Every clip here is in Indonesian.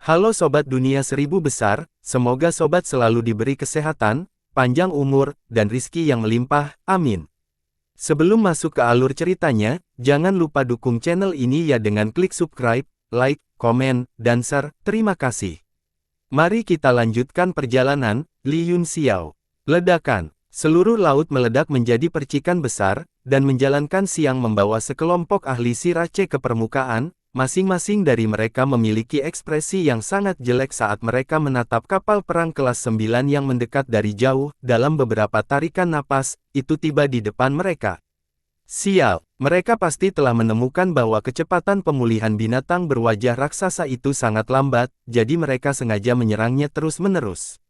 Halo Sobat Dunia Seribu Besar, semoga Sobat selalu diberi kesehatan, panjang umur, dan rizki yang melimpah, amin. Sebelum masuk ke alur ceritanya, jangan lupa dukung channel ini ya dengan klik subscribe, like, komen, dan share, terima kasih. Mari kita lanjutkan perjalanan, Li Yunxiao. Ledakan, seluruh laut meledak menjadi percikan besar, dan menjalankan siang membawa sekelompok ahli Sirace ke permukaan. Masing-masing dari mereka memiliki ekspresi yang sangat jelek saat mereka menatap kapal perang kelas 9 yang mendekat dari jauh. Dalam beberapa tarikan napas, itu tiba di depan mereka. Sial, mereka pasti telah menemukan bahwa kecepatan pemulihan binatang berwajah raksasa itu sangat lambat, jadi mereka sengaja menyerangnya terus-menerus.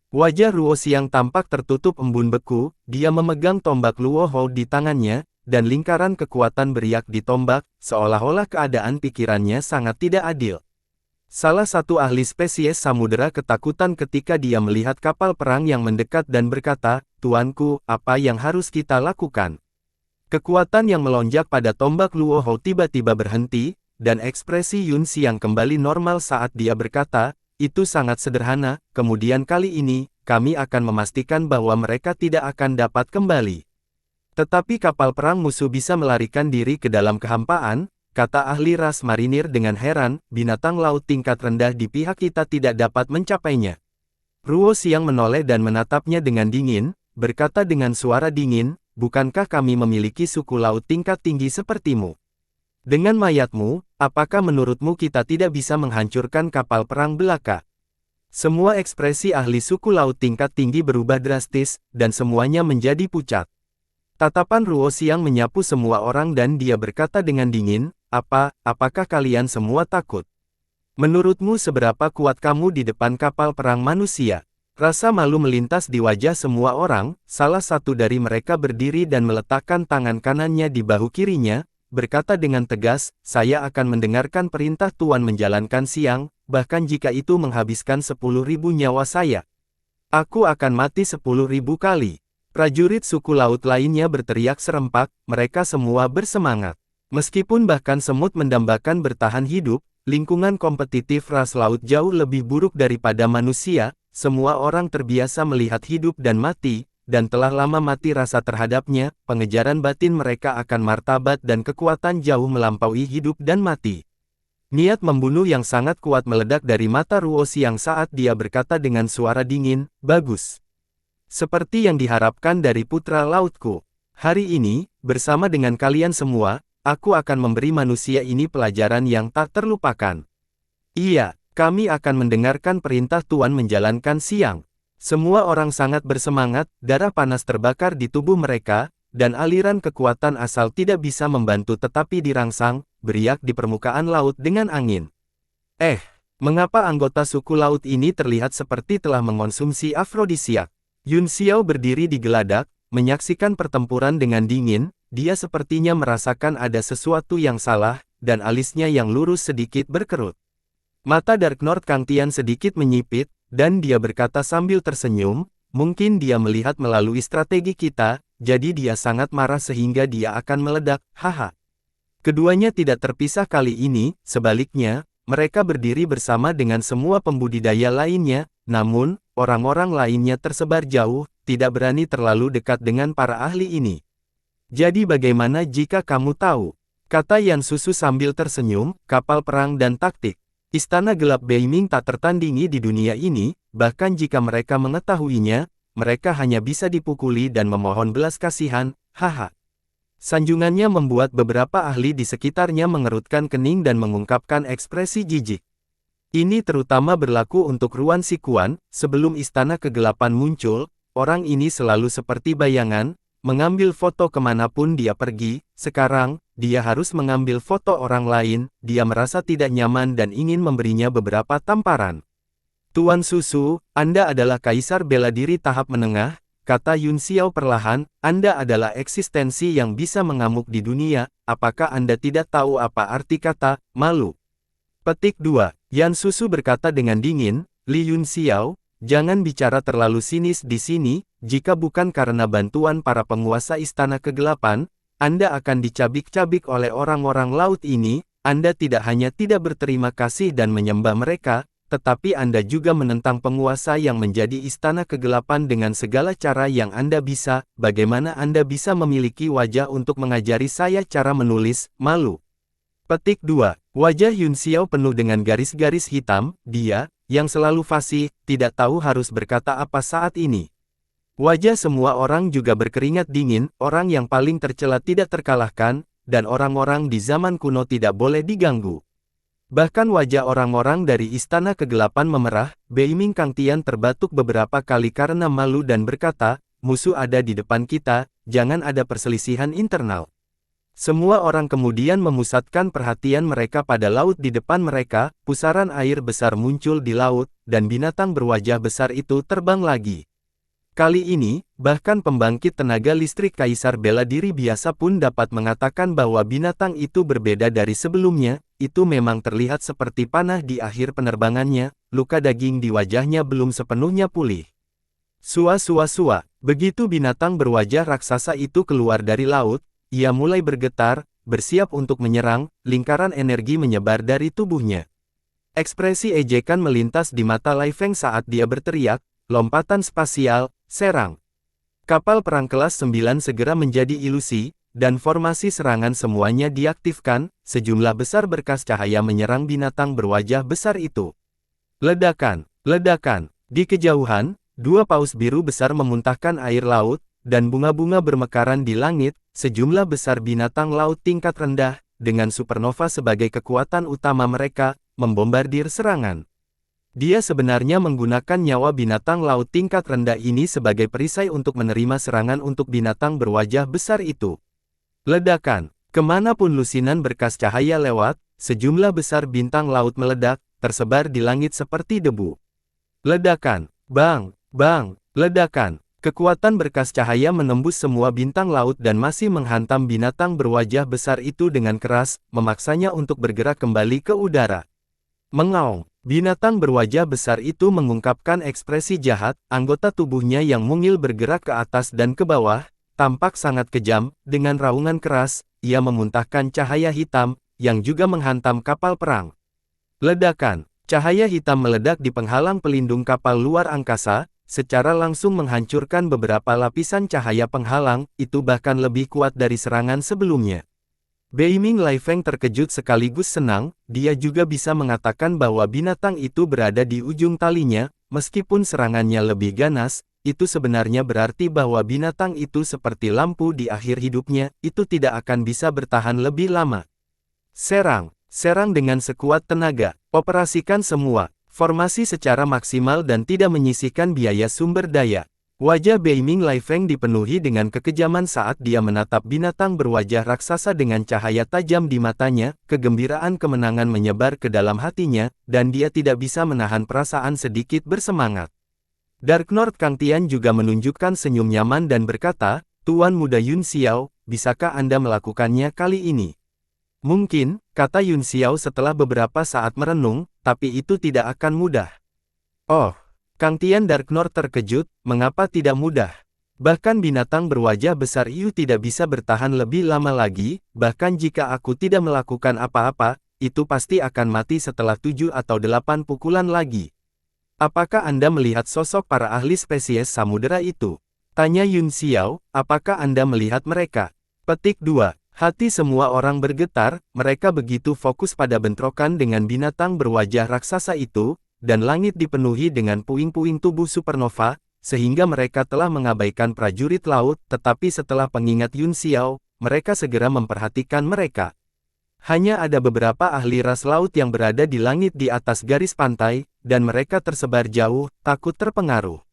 Wajah Ruo Xiang tampak tertutup embun beku, dia memegang tombak Luo Hou di tangannya, dan lingkaran kekuatan beriak di tombak, seolah-olah keadaan pikirannya sangat tidak adil. Salah satu ahli spesies samudera ketakutan ketika dia melihat kapal perang yang mendekat dan berkata, "Tuanku, apa yang harus kita lakukan?" Kekuatan yang melonjak pada tombak Luo Hou tiba-tiba berhenti, dan ekspresi Yun Xiang kembali normal saat dia berkata, "Itu sangat sederhana, kemudian kali ini, kami akan memastikan bahwa mereka tidak akan dapat kembali." Tetapi kapal perang musuh bisa melarikan diri ke dalam kehampaan, kata ahli ras marinir dengan heran, binatang laut tingkat rendah di pihak kita tidak dapat mencapainya. Ruo Xiang menoleh dan menatapnya dengan dingin, berkata dengan suara dingin, "Bukankah kami memiliki suku laut tingkat tinggi sepertimu? Dengan mayatmu, apakah menurutmu kita tidak bisa menghancurkan kapal perang belaka?" Semua ekspresi ahli suku laut tingkat tinggi berubah drastis, dan semuanya menjadi pucat. Tatapan Ruo Xiang menyapu semua orang dan dia berkata dengan dingin, apakah kalian semua takut? Menurutmu seberapa kuat kamu di depan kapal perang manusia?" Rasa malu melintas di wajah semua orang, salah satu dari mereka berdiri dan meletakkan tangan kanannya di bahu kirinya, berkata dengan tegas, "Saya akan mendengarkan perintah Tuan menjalankan siang, bahkan jika itu menghabiskan 10.000 nyawa saya. Aku akan mati 10.000 kali." Prajurit suku laut lainnya berteriak serempak, mereka semua bersemangat. Meskipun bahkan semut mendambakan bertahan hidup, lingkungan kompetitif ras laut jauh lebih buruk daripada manusia, semua orang terbiasa melihat hidup dan mati, dan telah lama mati rasa terhadapnya, pengejaran batin mereka akan martabat dan kekuatan jauh melampaui hidup dan mati. Niat membunuh yang sangat kuat meledak dari mata Ruo Xiang saat dia berkata dengan suara dingin, "Bagus. Seperti yang diharapkan dari putra lautku. Hari ini, bersama dengan kalian semua, aku akan memberi manusia ini pelajaran yang tak terlupakan." "Iya, kami akan mendengarkan perintah Tuan menjalankan siang." Semua orang sangat bersemangat, darah panas terbakar di tubuh mereka, dan aliran kekuatan asal tidak bisa membantu tetapi dirangsang, beriak di permukaan laut dengan angin. Mengapa anggota suku laut ini terlihat seperti telah mengonsumsi afrodisiak?" Yun Xiao berdiri di geladak, menyaksikan pertempuran dengan dingin, dia sepertinya merasakan ada sesuatu yang salah, dan alisnya yang lurus sedikit berkerut. Mata Dark North Kangtian sedikit menyipit, dan dia berkata sambil tersenyum, "Mungkin dia melihat melalui strategi kita, jadi dia sangat marah sehingga dia akan meledak, haha." Keduanya tidak terpisah kali ini, sebaliknya, mereka berdiri bersama dengan semua pembudidaya lainnya, namun, orang-orang lainnya tersebar jauh, tidak berani terlalu dekat dengan para ahli ini. "Jadi bagaimana jika kamu tahu?" kata Yan Susu sambil tersenyum, "kapal perang dan taktik. Istana gelap Beiming tak tertandingi di dunia ini, bahkan jika mereka mengetahuinya, mereka hanya bisa dipukuli dan memohon belas kasihan, haha." Sanjungannya membuat beberapa ahli di sekitarnya mengerutkan kening dan mengungkapkan ekspresi jijik. Ini terutama berlaku untuk Ruan Sikuan, sebelum istana kegelapan muncul, orang ini selalu seperti bayangan, mengambil foto kemanapun dia pergi, sekarang, dia harus mengambil foto orang lain, dia merasa tidak nyaman dan ingin memberinya beberapa tamparan. "Tuan Susu, Anda adalah kaisar bela diri tahap menengah," kata Yun Xiao perlahan, "Anda adalah eksistensi yang bisa mengamuk di dunia, apakah Anda tidak tahu apa arti kata, malu?" Petik 2. Yan Susu berkata dengan dingin, "Li Yun Xiao, jangan bicara terlalu sinis di sini, jika bukan karena bantuan para penguasa istana kegelapan, Anda akan dicabik-cabik oleh orang-orang laut ini, Anda tidak hanya tidak berterima kasih dan menyembah mereka, tetapi Anda juga menentang penguasa yang menjadi istana kegelapan dengan segala cara yang Anda bisa. Bagaimana Anda bisa memiliki wajah untuk mengajari saya cara menulis? Malu. Petik 2. Wajah Yun Xiao penuh dengan garis-garis hitam. Dia, yang selalu fasih, tidak tahu harus berkata apa saat ini. Wajah semua orang juga berkeringat dingin. Orang yang paling tercela tidak terkalahkan, dan orang-orang di zaman kuno tidak boleh diganggu. Bahkan wajah orang-orang dari Istana Kegelapan memerah. Beiming Kangtian terbatuk beberapa kali karena malu dan berkata, musuh ada di depan kita, jangan ada perselisihan internal. Semua orang kemudian memusatkan perhatian mereka pada laut di depan mereka. Pusaran air besar muncul di laut, dan binatang berwajah besar itu terbang lagi. Kali ini, bahkan pembangkit tenaga listrik Kaisar Bela Diri biasa pun dapat mengatakan bahwa binatang itu berbeda dari sebelumnya. Itu memang terlihat seperti panah di akhir penerbangannya. Luka daging di wajahnya belum sepenuhnya pulih. Sua. Begitu binatang berwajah raksasa itu keluar dari laut, ia mulai bergetar, bersiap untuk menyerang. Lingkaran energi menyebar dari tubuhnya. Ekspresi ejekan melintas di mata Lai Feng saat dia berteriak, lompatan spasial, serang. Kapal perang kelas 9 segera menjadi ilusi, dan formasi serangan semuanya diaktifkan. Sejumlah besar berkas cahaya menyerang binatang berwajah besar itu. Ledakan. Di kejauhan, dua paus biru besar memuntahkan air laut, dan bunga-bunga bermekaran di langit. Sejumlah besar binatang laut tingkat rendah, dengan supernova sebagai kekuatan utama mereka, membombardir serangan. Dia sebenarnya menggunakan nyawa binatang laut tingkat rendah ini sebagai perisai untuk menerima serangan untuk binatang berwajah besar itu. Ledakan. Kemanapun lusinan berkas cahaya lewat, sejumlah besar bintang laut meledak, tersebar di langit seperti debu. Ledakan. Bang, ledakan. Kekuatan berkas cahaya menembus semua bintang laut dan masih menghantam binatang berwajah besar itu dengan keras, memaksanya untuk bergerak kembali ke udara. Mengaung. Binatang berwajah besar itu mengungkapkan ekspresi jahat. Anggota tubuhnya yang mungil bergerak ke atas dan ke bawah, tampak sangat kejam. Dengan raungan keras, ia memuntahkan cahaya hitam, yang juga menghantam kapal perang. Ledakan. Cahaya hitam meledak di penghalang pelindung kapal luar angkasa, secara langsung menghancurkan beberapa lapisan cahaya penghalang. Itu bahkan lebih kuat dari serangan sebelumnya. Beiming Lai Feng terkejut sekaligus senang. Dia juga bisa mengatakan bahwa binatang itu berada di ujung talinya. Meskipun serangannya lebih ganas, itu sebenarnya berarti bahwa binatang itu seperti lampu di akhir hidupnya. Itu tidak akan bisa bertahan lebih lama. Serang dengan sekuat tenaga. Operasikan semua formasi secara maksimal dan tidak menyisihkan biaya sumber daya. Wajah Beiming Lai Feng dipenuhi dengan kekejaman saat dia menatap binatang berwajah raksasa dengan cahaya tajam di matanya. Kegembiraan kemenangan menyebar ke dalam hatinya, dan dia tidak bisa menahan perasaan sedikit bersemangat. Dark Lord Kangtian juga menunjukkan senyum nyaman dan berkata, Tuan Muda Yun Xiao, bisakah Anda melakukannya kali ini? Mungkin, kata Yun Xiao setelah beberapa saat merenung, tapi itu tidak akan mudah. Oh. Kangtian Dark Lord terkejut, mengapa tidak mudah? Bahkan binatang berwajah besar itu tidak bisa bertahan lebih lama lagi, bahkan jika aku tidak melakukan apa-apa, itu pasti akan mati setelah 7 atau 8 pukulan lagi. Apakah Anda melihat sosok para ahli spesies samudera itu? Tanya Yun Xiao, apakah Anda melihat mereka? Petik 2. Hati semua orang bergetar, mereka begitu fokus pada bentrokan dengan binatang berwajah raksasa itu, dan langit dipenuhi dengan puing-puing tubuh supernova, sehingga mereka telah mengabaikan prajurit laut. Tetapi setelah pengingat Yun Xiao, mereka segera memperhatikan mereka. Hanya ada beberapa ahli ras laut yang berada di langit di atas garis pantai, dan mereka tersebar jauh, takut terpengaruh.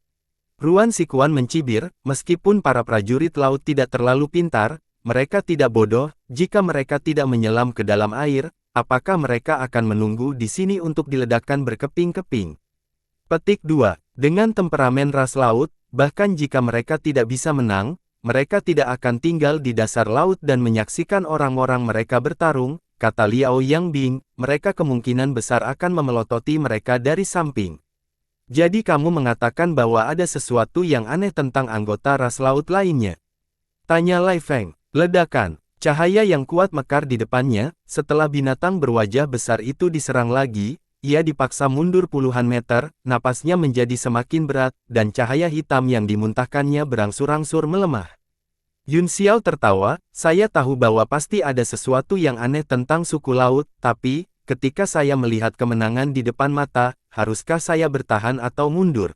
Ruan Sikuan mencibir, meskipun para prajurit laut tidak terlalu pintar, mereka tidak bodoh. Jika mereka tidak menyelam ke dalam air, apakah mereka akan menunggu di sini untuk diledakkan berkeping-keping? Petik 2. Dengan temperamen ras laut, bahkan jika mereka tidak bisa menang, mereka tidak akan tinggal di dasar laut dan menyaksikan orang-orang mereka bertarung, kata Liao Yangbing, mereka kemungkinan besar akan memelototi mereka dari samping. Jadi kamu mengatakan bahwa ada sesuatu yang aneh tentang anggota ras laut lainnya? Tanya Lai Feng. Ledakan. Cahaya yang kuat mekar di depannya. Setelah binatang berwajah besar itu diserang lagi, ia dipaksa mundur puluhan meter, napasnya menjadi semakin berat, dan cahaya hitam yang dimuntahkannya berangsur-angsur melemah. Yun Xiao tertawa, saya tahu bahwa pasti ada sesuatu yang aneh tentang suku laut, tapi, ketika saya melihat kemenangan di depan mata, haruskah saya bertahan atau mundur?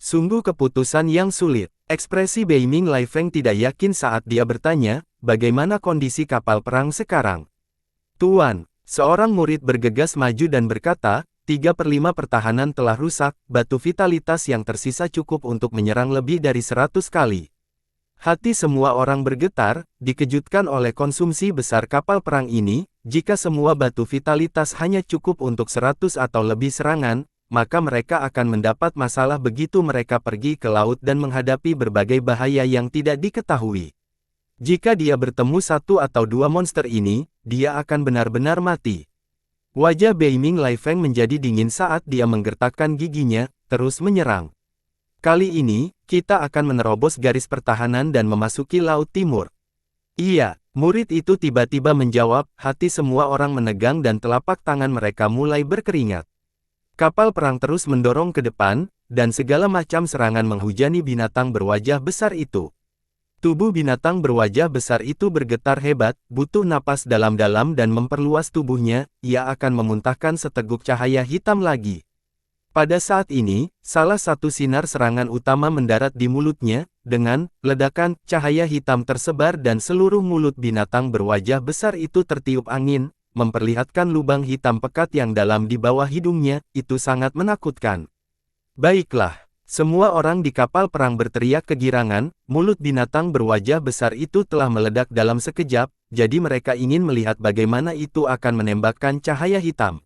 Sungguh keputusan yang sulit. Ekspresi Beiming Lai Feng tidak yakin saat dia bertanya, bagaimana kondisi kapal perang sekarang? Tuan, seorang murid bergegas maju dan berkata, 3/5 pertahanan telah rusak, batu vitalitas yang tersisa cukup untuk menyerang lebih dari 100 kali. Hati semua orang bergetar, dikejutkan oleh konsumsi besar kapal perang ini. Jika semua batu vitalitas hanya cukup untuk 100 atau lebih serangan, maka mereka akan mendapat masalah begitu mereka pergi ke laut dan menghadapi berbagai bahaya yang tidak diketahui. Jika dia bertemu 1 atau 2 monster ini, dia akan benar-benar mati. Wajah Beiming Lai Feng menjadi dingin saat dia menggertakkan giginya, terus menyerang. Kali ini, kita akan menerobos garis pertahanan dan memasuki Laut Timur. Iya, murid itu tiba-tiba menjawab, hati semua orang menegang dan telapak tangan mereka mulai berkeringat. Kapal perang terus mendorong ke depan, dan segala macam serangan menghujani binatang berwajah besar itu. Tubuh binatang berwajah besar itu bergetar hebat, butuh napas dalam-dalam dan memperluas tubuhnya, ia akan memuntahkan seteguk cahaya hitam lagi. Pada saat ini, salah satu sinar serangan utama mendarat di mulutnya, dengan ledakan, cahaya hitam tersebar dan seluruh mulut binatang berwajah besar itu tertiup angin, memperlihatkan lubang hitam pekat yang dalam di bawah hidungnya, itu sangat menakutkan. Baiklah. Semua orang di kapal perang berteriak kegirangan, mulut binatang berwajah besar itu telah meledak dalam sekejap, jadi mereka ingin melihat bagaimana itu akan menembakkan cahaya hitam.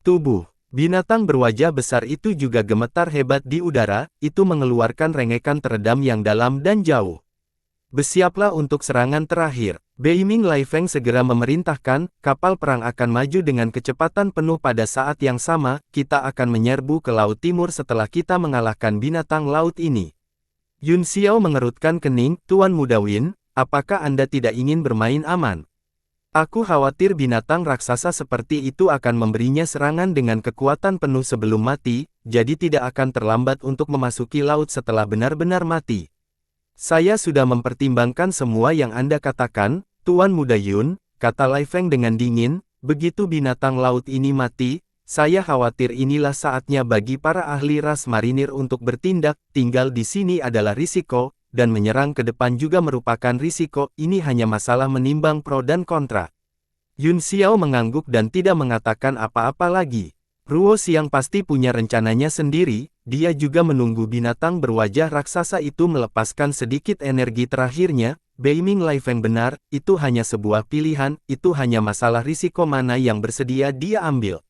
Tubuh binatang berwajah besar itu juga gemetar hebat di udara, itu mengeluarkan rengekan teredam yang dalam dan jauh. Bersiaplah untuk serangan terakhir. Beiming Lai Feng segera memerintahkan, kapal perang akan maju dengan kecepatan penuh pada saat yang sama, kita akan menyerbu ke Laut Timur setelah kita mengalahkan binatang laut ini. Yun Xiao mengerutkan kening, Tuan Muda Win, apakah Anda tidak ingin bermain aman? Aku khawatir binatang raksasa seperti itu akan memberinya serangan dengan kekuatan penuh sebelum mati, jadi tidak akan terlambat untuk memasuki laut setelah benar-benar mati. Saya sudah mempertimbangkan semua yang Anda katakan, Tuan Muda Yun, kata Lai Feng dengan dingin, begitu binatang laut ini mati, saya khawatir inilah saatnya bagi para ahli ras marinir untuk bertindak, tinggal di sini adalah risiko, dan menyerang ke depan juga merupakan risiko, ini hanya masalah menimbang pro dan kontra. Yun Xiao mengangguk dan tidak mengatakan apa-apa lagi. Ruo Xiang pasti punya rencananya sendiri, dia juga menunggu binatang berwajah raksasa itu melepaskan sedikit energi terakhirnya. Beiming Lai Feng benar, itu hanya sebuah pilihan, itu hanya masalah risiko mana yang bersedia dia ambil.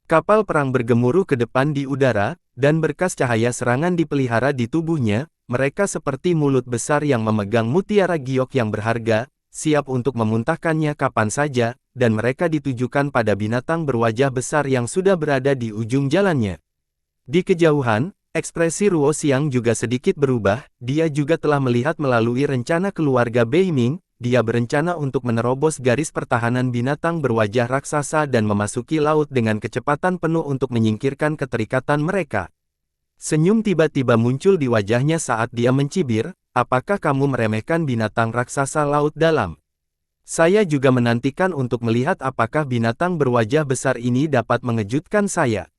Kapal perang bergemuruh ke depan di udara, dan berkas cahaya serangan dipelihara di tubuhnya, mereka seperti mulut besar yang memegang mutiara giok yang berharga, siap untuk memuntahkannya kapan saja, dan mereka ditujukan pada binatang berwajah besar yang sudah berada di ujung jalannya. Di kejauhan, ekspresi Ruo Xiang juga sedikit berubah, dia juga telah melihat melalui rencana keluarga Beiming, dia berencana untuk menerobos garis pertahanan binatang berwajah raksasa dan memasuki laut dengan kecepatan penuh untuk menyingkirkan keterikatan mereka. Senyum tiba-tiba muncul di wajahnya saat dia mencibir, apakah kamu meremehkan binatang raksasa laut dalam? Saya juga menantikan untuk melihat apakah binatang berwajah besar ini dapat mengejutkan saya.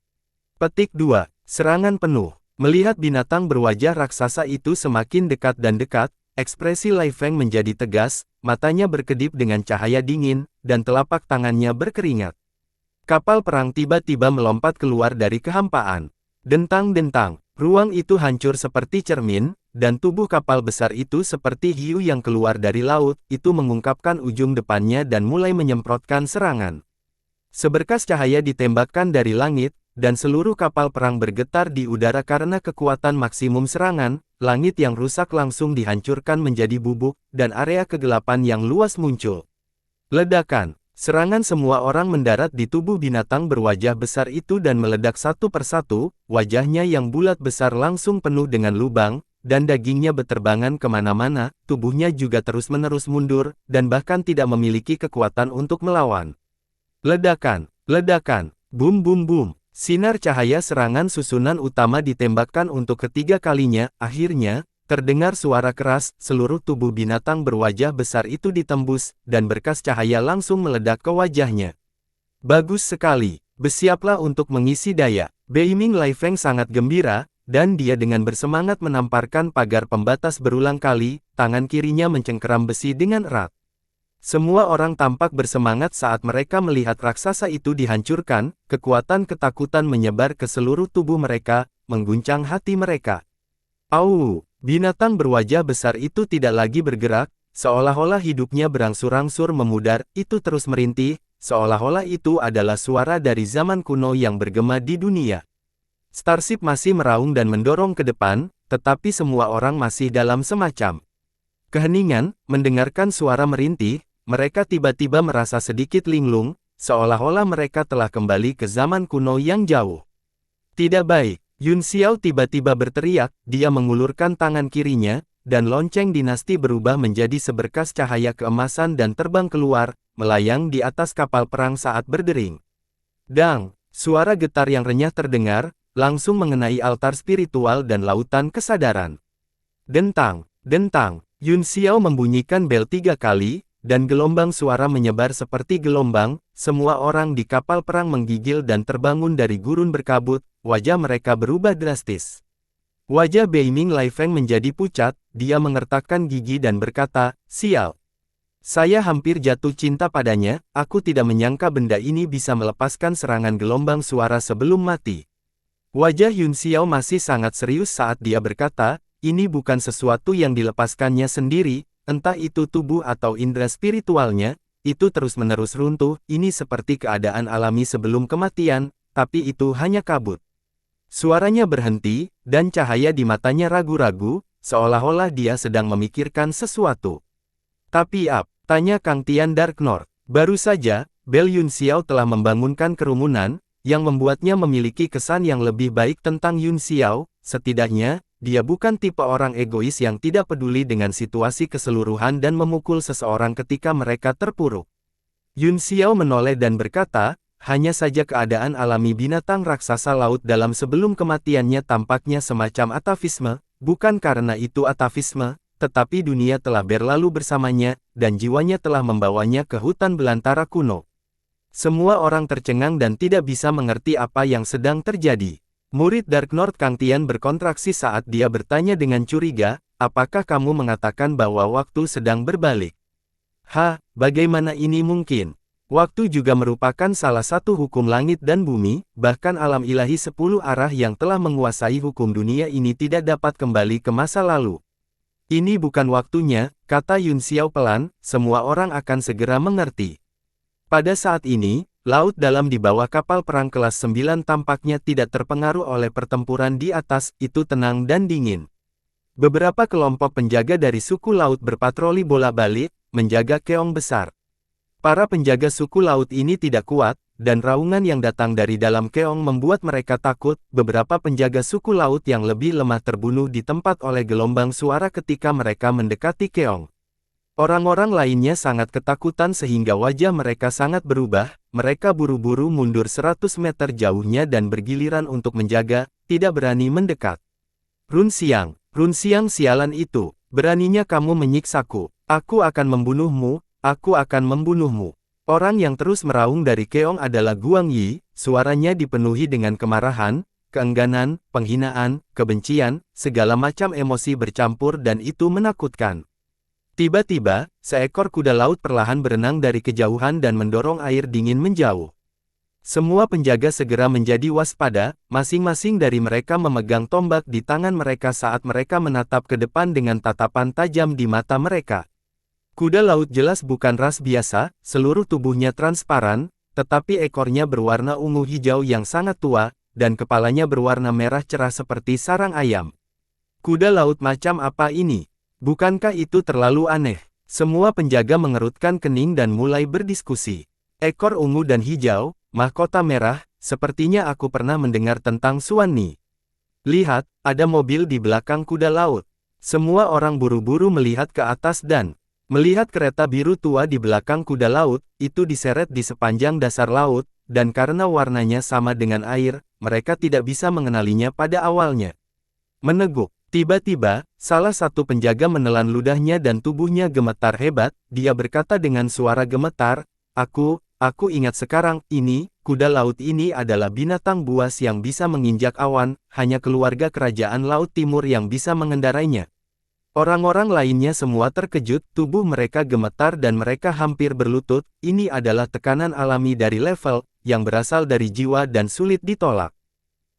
Petik 2. Serangan penuh. Melihat binatang berwajah raksasa itu semakin dekat dan dekat, ekspresi Lai Feng menjadi tegas, matanya berkedip dengan cahaya dingin, dan telapak tangannya berkeringat. Kapal perang tiba-tiba melompat keluar dari kehampaan. Dentang-dentang, ruang itu hancur seperti cermin, dan tubuh kapal besar itu seperti hiu yang keluar dari laut, itu mengungkapkan ujung depannya dan mulai menyemprotkan serangan. Seberkas cahaya ditembakkan dari langit, dan seluruh kapal perang bergetar di udara karena kekuatan maksimum serangan, langit yang rusak langsung dihancurkan menjadi bubuk, dan area kegelapan yang luas muncul. Ledakan, serangan semua orang mendarat di tubuh binatang berwajah besar itu dan meledak satu persatu, wajahnya yang bulat besar langsung penuh dengan lubang, dan dagingnya beterbangan kemana-mana, tubuhnya juga terus-menerus mundur, dan bahkan tidak memiliki kekuatan untuk melawan. Ledakan, ledakan. Bum bum bum. Sinar cahaya serangan susunan utama ditembakkan untuk ketiga kalinya. Akhirnya, terdengar suara keras, seluruh tubuh binatang berwajah besar itu ditembus, dan berkas cahaya langsung meledak ke wajahnya. Bagus sekali. Bersiaplah untuk mengisi daya. Beiming Lai Feng sangat gembira, dan dia dengan bersemangat menamparkan pagar pembatas berulang kali, tangan kirinya mencengkeram besi dengan erat. Semua orang tampak bersemangat saat mereka melihat raksasa itu dihancurkan, kekuatan ketakutan menyebar ke seluruh tubuh mereka, mengguncang hati mereka. Au! Binatang berwajah besar itu tidak lagi bergerak, seolah-olah hidupnya berangsur-angsur memudar, itu terus merintih, seolah-olah itu adalah suara dari zaman kuno yang bergema di dunia. Starship masih meraung dan mendorong ke depan, tetapi semua orang masih dalam semacam keheningan, mendengarkan suara merintih. Mereka tiba-tiba merasa sedikit linglung, seolah-olah mereka telah kembali ke zaman kuno yang jauh. Tidak baik, Yun Xiao tiba-tiba berteriak, dia mengulurkan tangan kirinya, dan lonceng dinasti berubah menjadi seberkas cahaya keemasan dan terbang keluar, melayang di atas kapal perang saat berdering. Dang, suara getar yang renyah terdengar, langsung mengenai altar spiritual dan lautan kesadaran. Dentang, dentang, Yun Xiao membunyikan bel 3 kali, dan gelombang suara menyebar seperti gelombang, semua orang di kapal perang menggigil dan terbangun dari gurun berkabut, wajah mereka berubah drastis. Wajah Beiming Lai Feng menjadi pucat, dia mengertakkan gigi dan berkata, sial. Saya hampir jatuh cinta padanya, aku tidak menyangka benda ini bisa melepaskan serangan gelombang suara sebelum mati. Wajah Yun Xiao masih sangat serius saat dia berkata, ini bukan sesuatu yang dilepaskannya sendiri, entah itu tubuh atau indera spiritualnya, itu terus-menerus runtuh, ini seperti keadaan alami sebelum kematian, tapi itu hanya kabut. Suaranya berhenti, dan cahaya di matanya ragu-ragu, seolah-olah dia sedang memikirkan sesuatu. Tapi tanya Kang Tian Dark North. Baru saja, bel Yun Xiao telah membangunkan kerumunan, yang membuatnya memiliki kesan yang lebih baik tentang Yun Xiao, setidaknya, dia bukan tipe orang egois yang tidak peduli dengan situasi keseluruhan dan memukul seseorang ketika mereka terpuruk. Yun Xiao menoleh dan berkata, hanya saja keadaan alami binatang raksasa laut dalam sebelum kematiannya tampaknya semacam atavisme, bukan karena itu atavisme, tetapi dunia telah berlalu bersamanya, dan jiwanya telah membawanya ke hutan belantara kuno. Semua orang tercengang dan tidak bisa mengerti apa yang sedang terjadi. Murid Dark North Kang Tian berkontraksi saat dia bertanya dengan curiga, apakah kamu mengatakan bahwa waktu sedang berbalik? Bagaimana ini mungkin? Waktu juga merupakan salah satu hukum langit dan bumi, bahkan alam ilahi 10 arah yang telah menguasai hukum dunia ini tidak dapat kembali ke masa lalu. Ini bukan waktunya, kata Yun Xiao pelan, semua orang akan segera mengerti. Pada saat ini, laut dalam di bawah kapal perang kelas 9 tampaknya tidak terpengaruh oleh pertempuran di atas, itu tenang dan dingin. Beberapa kelompok penjaga dari suku laut berpatroli bolak-balik, menjaga keong besar. Para penjaga suku laut ini tidak kuat, dan raungan yang datang dari dalam keong membuat mereka takut. Beberapa penjaga suku laut yang lebih lemah terbunuh di tempat oleh gelombang suara ketika mereka mendekati keong. Orang-orang lainnya sangat ketakutan sehingga wajah mereka sangat berubah, mereka buru-buru mundur 100 meter jauhnya dan bergiliran untuk menjaga, tidak berani mendekat. Run Xiang sialan itu, beraninya kamu menyiksaku, aku akan membunuhmu, aku akan membunuhmu. Orang yang terus meraung dari keong adalah Guang Yi, suaranya dipenuhi dengan kemarahan, keengganan, penghinaan, kebencian, segala macam emosi bercampur dan itu menakutkan. Tiba-tiba, seekor kuda laut perlahan berenang dari kejauhan dan mendorong air dingin menjauh. Semua penjaga segera menjadi waspada, masing-masing dari mereka memegang tombak di tangan mereka saat mereka menatap ke depan dengan tatapan tajam di mata mereka. Kuda laut jelas bukan ras biasa, seluruh tubuhnya transparan, tetapi ekornya berwarna ungu hijau yang sangat tua, dan kepalanya berwarna merah cerah seperti sarang ayam. Kuda laut macam apa ini? Bukankah itu terlalu aneh? Semua penjaga mengerutkan kening dan mulai berdiskusi. Ekor ungu dan hijau, mahkota merah, sepertinya aku pernah mendengar tentang Xuan Ni. Lihat, ada mobil di belakang kuda laut. Semua orang buru-buru melihat ke atas dan melihat kereta biru tua di belakang kuda laut, itu diseret di sepanjang dasar laut, dan karena warnanya sama dengan air, mereka tidak bisa mengenalinya pada awalnya. Meneguk. Tiba-tiba, salah satu penjaga menelan ludahnya dan tubuhnya gemetar hebat. Dia berkata dengan suara gemetar, Aku ingat sekarang, kuda laut ini adalah binatang buas yang bisa menginjak awan, hanya keluarga kerajaan Laut Timur yang bisa mengendarainya. Orang-orang lainnya semua terkejut, tubuh mereka gemetar dan mereka hampir berlutut. Ini adalah tekanan alami dari level, yang berasal dari jiwa dan sulit ditolak.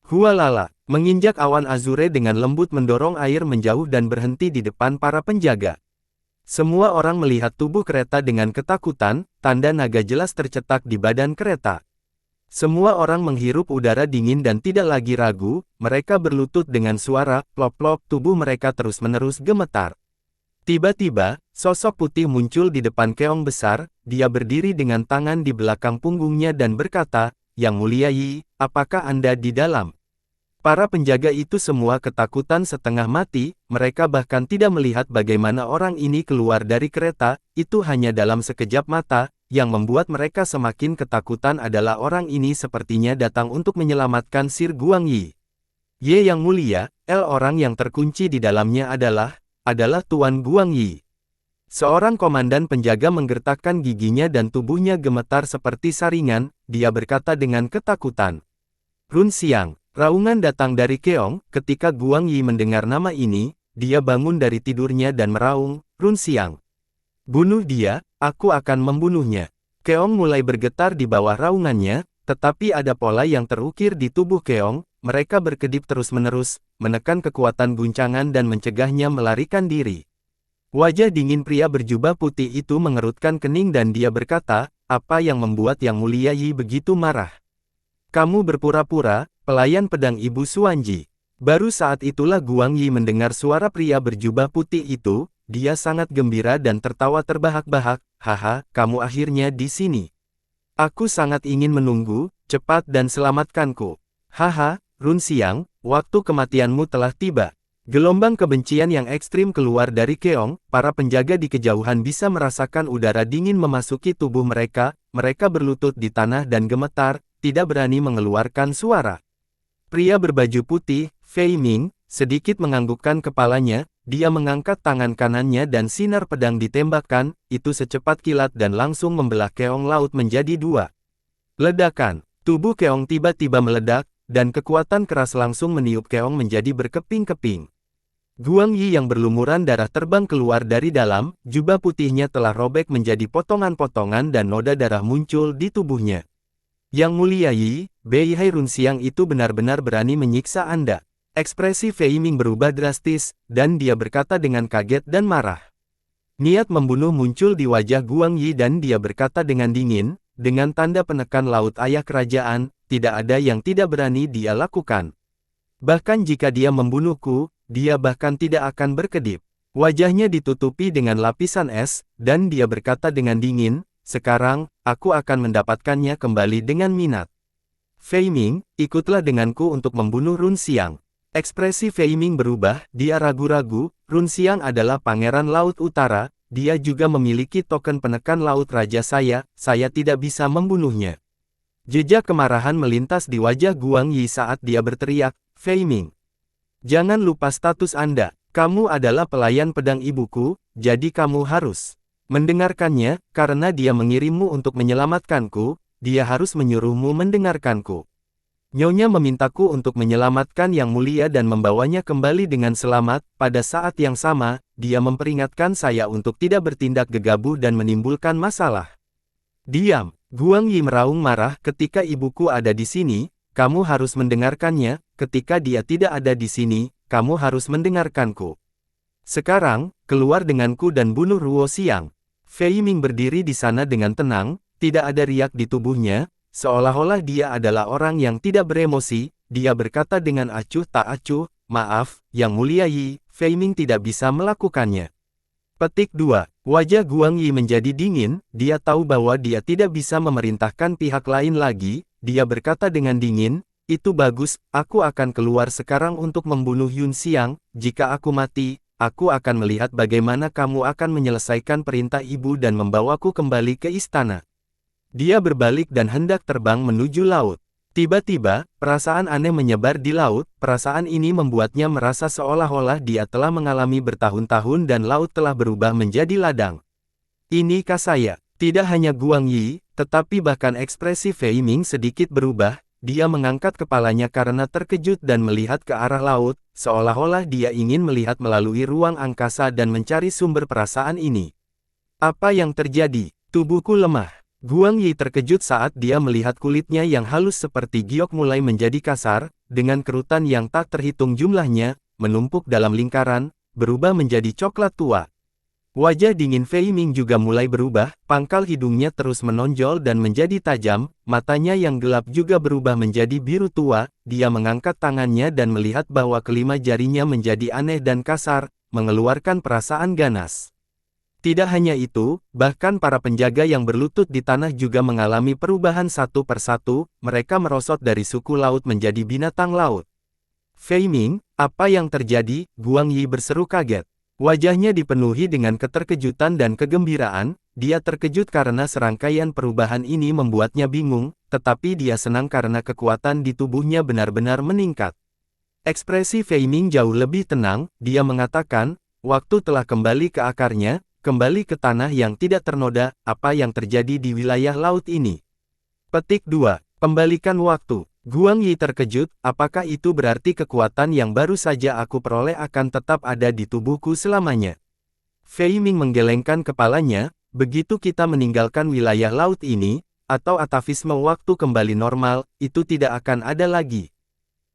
Hualala, menginjak awan azure dengan lembut mendorong air menjauh dan berhenti di depan para penjaga. Semua orang melihat tubuh kereta dengan ketakutan, tanda naga jelas tercetak di badan kereta. Semua orang menghirup udara dingin dan tidak lagi ragu, mereka berlutut dengan suara plop-plop, tubuh mereka terus-menerus gemetar. Tiba-tiba, sosok putih muncul di depan keong besar, dia berdiri dengan tangan di belakang punggungnya dan berkata, Yang Mulia Yi, apakah Anda di dalam? Para penjaga itu semua ketakutan setengah mati, mereka bahkan tidak melihat bagaimana orang ini keluar dari kereta, itu hanya dalam sekejap mata, yang membuat mereka semakin ketakutan adalah orang ini sepertinya datang untuk menyelamatkan Sir Guangyi. Ye Yang Mulia, orang yang terkunci di dalamnya adalah Tuan Guangyi. Seorang komandan penjaga menggertakkan giginya dan tubuhnya gemetar seperti saringan, dia berkata dengan ketakutan. Run Xiang. Raungan datang dari keong, ketika Guangyi mendengar nama ini, dia bangun dari tidurnya dan meraung, Run Xiang. Bunuh dia, aku akan membunuhnya. Keong mulai bergetar di bawah raungannya, tetapi ada pola yang terukir di tubuh keong, mereka berkedip terus-menerus, menekan kekuatan guncangan dan mencegahnya melarikan diri. Wajah dingin pria berjubah putih itu mengerutkan kening dan dia berkata, apa yang membuat Yang Mulia Yi begitu marah? Kamu berpura-pura, pelayan pedang Ibu Suanji. Baru saat itulah Guangyi mendengar suara pria berjubah putih itu, dia sangat gembira dan tertawa terbahak-bahak, haha, kamu akhirnya di sini. Aku sangat ingin menunggu, cepat dan selamatkanku. Haha, Run Xiang, waktu kematianmu telah tiba. Gelombang kebencian yang ekstrim keluar dari keong, para penjaga di kejauhan bisa merasakan udara dingin memasuki tubuh mereka berlutut di tanah dan gemetar, tidak berani mengeluarkan suara. Pria berbaju putih, Fei Ming, sedikit menganggukkan kepalanya, dia mengangkat tangan kanannya dan sinar pedang ditembakkan, itu secepat kilat dan langsung membelah keong laut menjadi dua. Ledakan, tubuh keong tiba-tiba meledak, dan kekuatan keras langsung meniup keong menjadi berkeping-keping. Guangyi yang berlumuran darah terbang keluar dari dalam, jubah putihnya telah robek menjadi potongan-potongan dan noda darah muncul di tubuhnya. Yang Mulia Yi, Beihai Run Xiang itu benar-benar berani menyiksa Anda. Ekspresi Fei Ming berubah drastis, dan dia berkata dengan kaget dan marah. Niat membunuh muncul di wajah Guangyi dan dia berkata dengan dingin, dengan tanda penekan laut ayah kerajaan, tidak ada yang tidak berani dia lakukan. Bahkan jika dia membunuhku, dia bahkan tidak akan berkedip. Wajahnya ditutupi dengan lapisan es, dan dia berkata dengan dingin, sekarang, aku akan mendapatkannya kembali dengan minat. Fei Ming, ikutlah denganku untuk membunuh Run Xiang. Ekspresi Fei Ming berubah, dia ragu-ragu, Run Xiang adalah pangeran Laut Utara, dia juga memiliki token penekan laut raja saya tidak bisa membunuhnya. Jejak kemarahan melintas di wajah Guangyi saat dia berteriak, Fei Ming. Jangan lupa status Anda, kamu adalah pelayan pedang ibuku, jadi kamu harus mendengarkannya, karena dia mengirimmu untuk menyelamatkanku, dia harus menyuruhmu mendengarkanku. Nyonya memintaku untuk menyelamatkan Yang Mulia dan membawanya kembali dengan selamat, pada saat yang sama, dia memperingatkan saya untuk tidak bertindak gegabah dan menimbulkan masalah. Diam, Guangyi meraung marah, ketika ibuku ada di sini, kamu harus mendengarkannya, ketika dia tidak ada di sini, kamu harus mendengarkanku. Sekarang, keluar denganku dan bunuh Ruo Xiang. Fei Ming berdiri di sana dengan tenang, tidak ada riak di tubuhnya, seolah-olah dia adalah orang yang tidak beremosi, dia berkata dengan acuh tak acuh, maaf, Yang Mulia Yi, Fei Ming tidak bisa melakukannya. Petik 2. Wajah Guangyi menjadi dingin, dia tahu bahwa dia tidak bisa memerintahkan pihak lain lagi, dia berkata dengan dingin, itu bagus, aku akan keluar sekarang untuk membunuh Yun Xiang, jika aku mati, aku akan melihat bagaimana kamu akan menyelesaikan perintah ibu dan membawaku kembali ke istana. Dia berbalik dan hendak terbang menuju laut. Tiba-tiba, perasaan aneh menyebar di laut. Perasaan ini membuatnya merasa seolah-olah dia telah mengalami bertahun-tahun dan laut telah berubah menjadi ladang. Inikah saya? Tidak hanya Guang Yi, tetapi bahkan ekspresi Fei Ming sedikit berubah. Dia mengangkat kepalanya karena terkejut dan melihat ke arah laut, seolah-olah dia ingin melihat melalui ruang angkasa dan mencari sumber perasaan ini. Apa yang terjadi? Tubuhku lemah. Guang Yi terkejut saat dia melihat kulitnya yang halus seperti giok mulai menjadi kasar, dengan kerutan yang tak terhitung jumlahnya, menumpuk dalam lingkaran, berubah menjadi coklat tua. Wajah dingin Fei Ming juga mulai berubah, pangkal hidungnya terus menonjol dan menjadi tajam, matanya yang gelap juga berubah menjadi biru tua. Dia mengangkat tangannya dan melihat bahwa kelima jarinya menjadi aneh dan kasar, mengeluarkan perasaan ganas. Tidak hanya itu, bahkan para penjaga yang berlutut di tanah juga mengalami perubahan satu persatu, mereka merosot dari suku laut menjadi binatang laut. Fei Ming, apa yang terjadi? Guang Yi berseru kaget. Wajahnya dipenuhi dengan keterkejutan dan kegembiraan, dia terkejut karena serangkaian perubahan ini membuatnya bingung, tetapi dia senang karena kekuatan di tubuhnya benar-benar meningkat. Ekspresi Fei Ming jauh lebih tenang, dia mengatakan, waktu telah kembali ke akarnya, kembali ke tanah yang tidak ternoda. Apa yang terjadi di wilayah laut ini? Petik 2. Kembalikan waktu. Guang Yi terkejut, apakah itu berarti kekuatan yang baru saja aku peroleh akan tetap ada di tubuhku selamanya? Fei Ming menggelengkan kepalanya, begitu kita meninggalkan wilayah laut ini, atau atavisme waktu kembali normal, itu tidak akan ada lagi.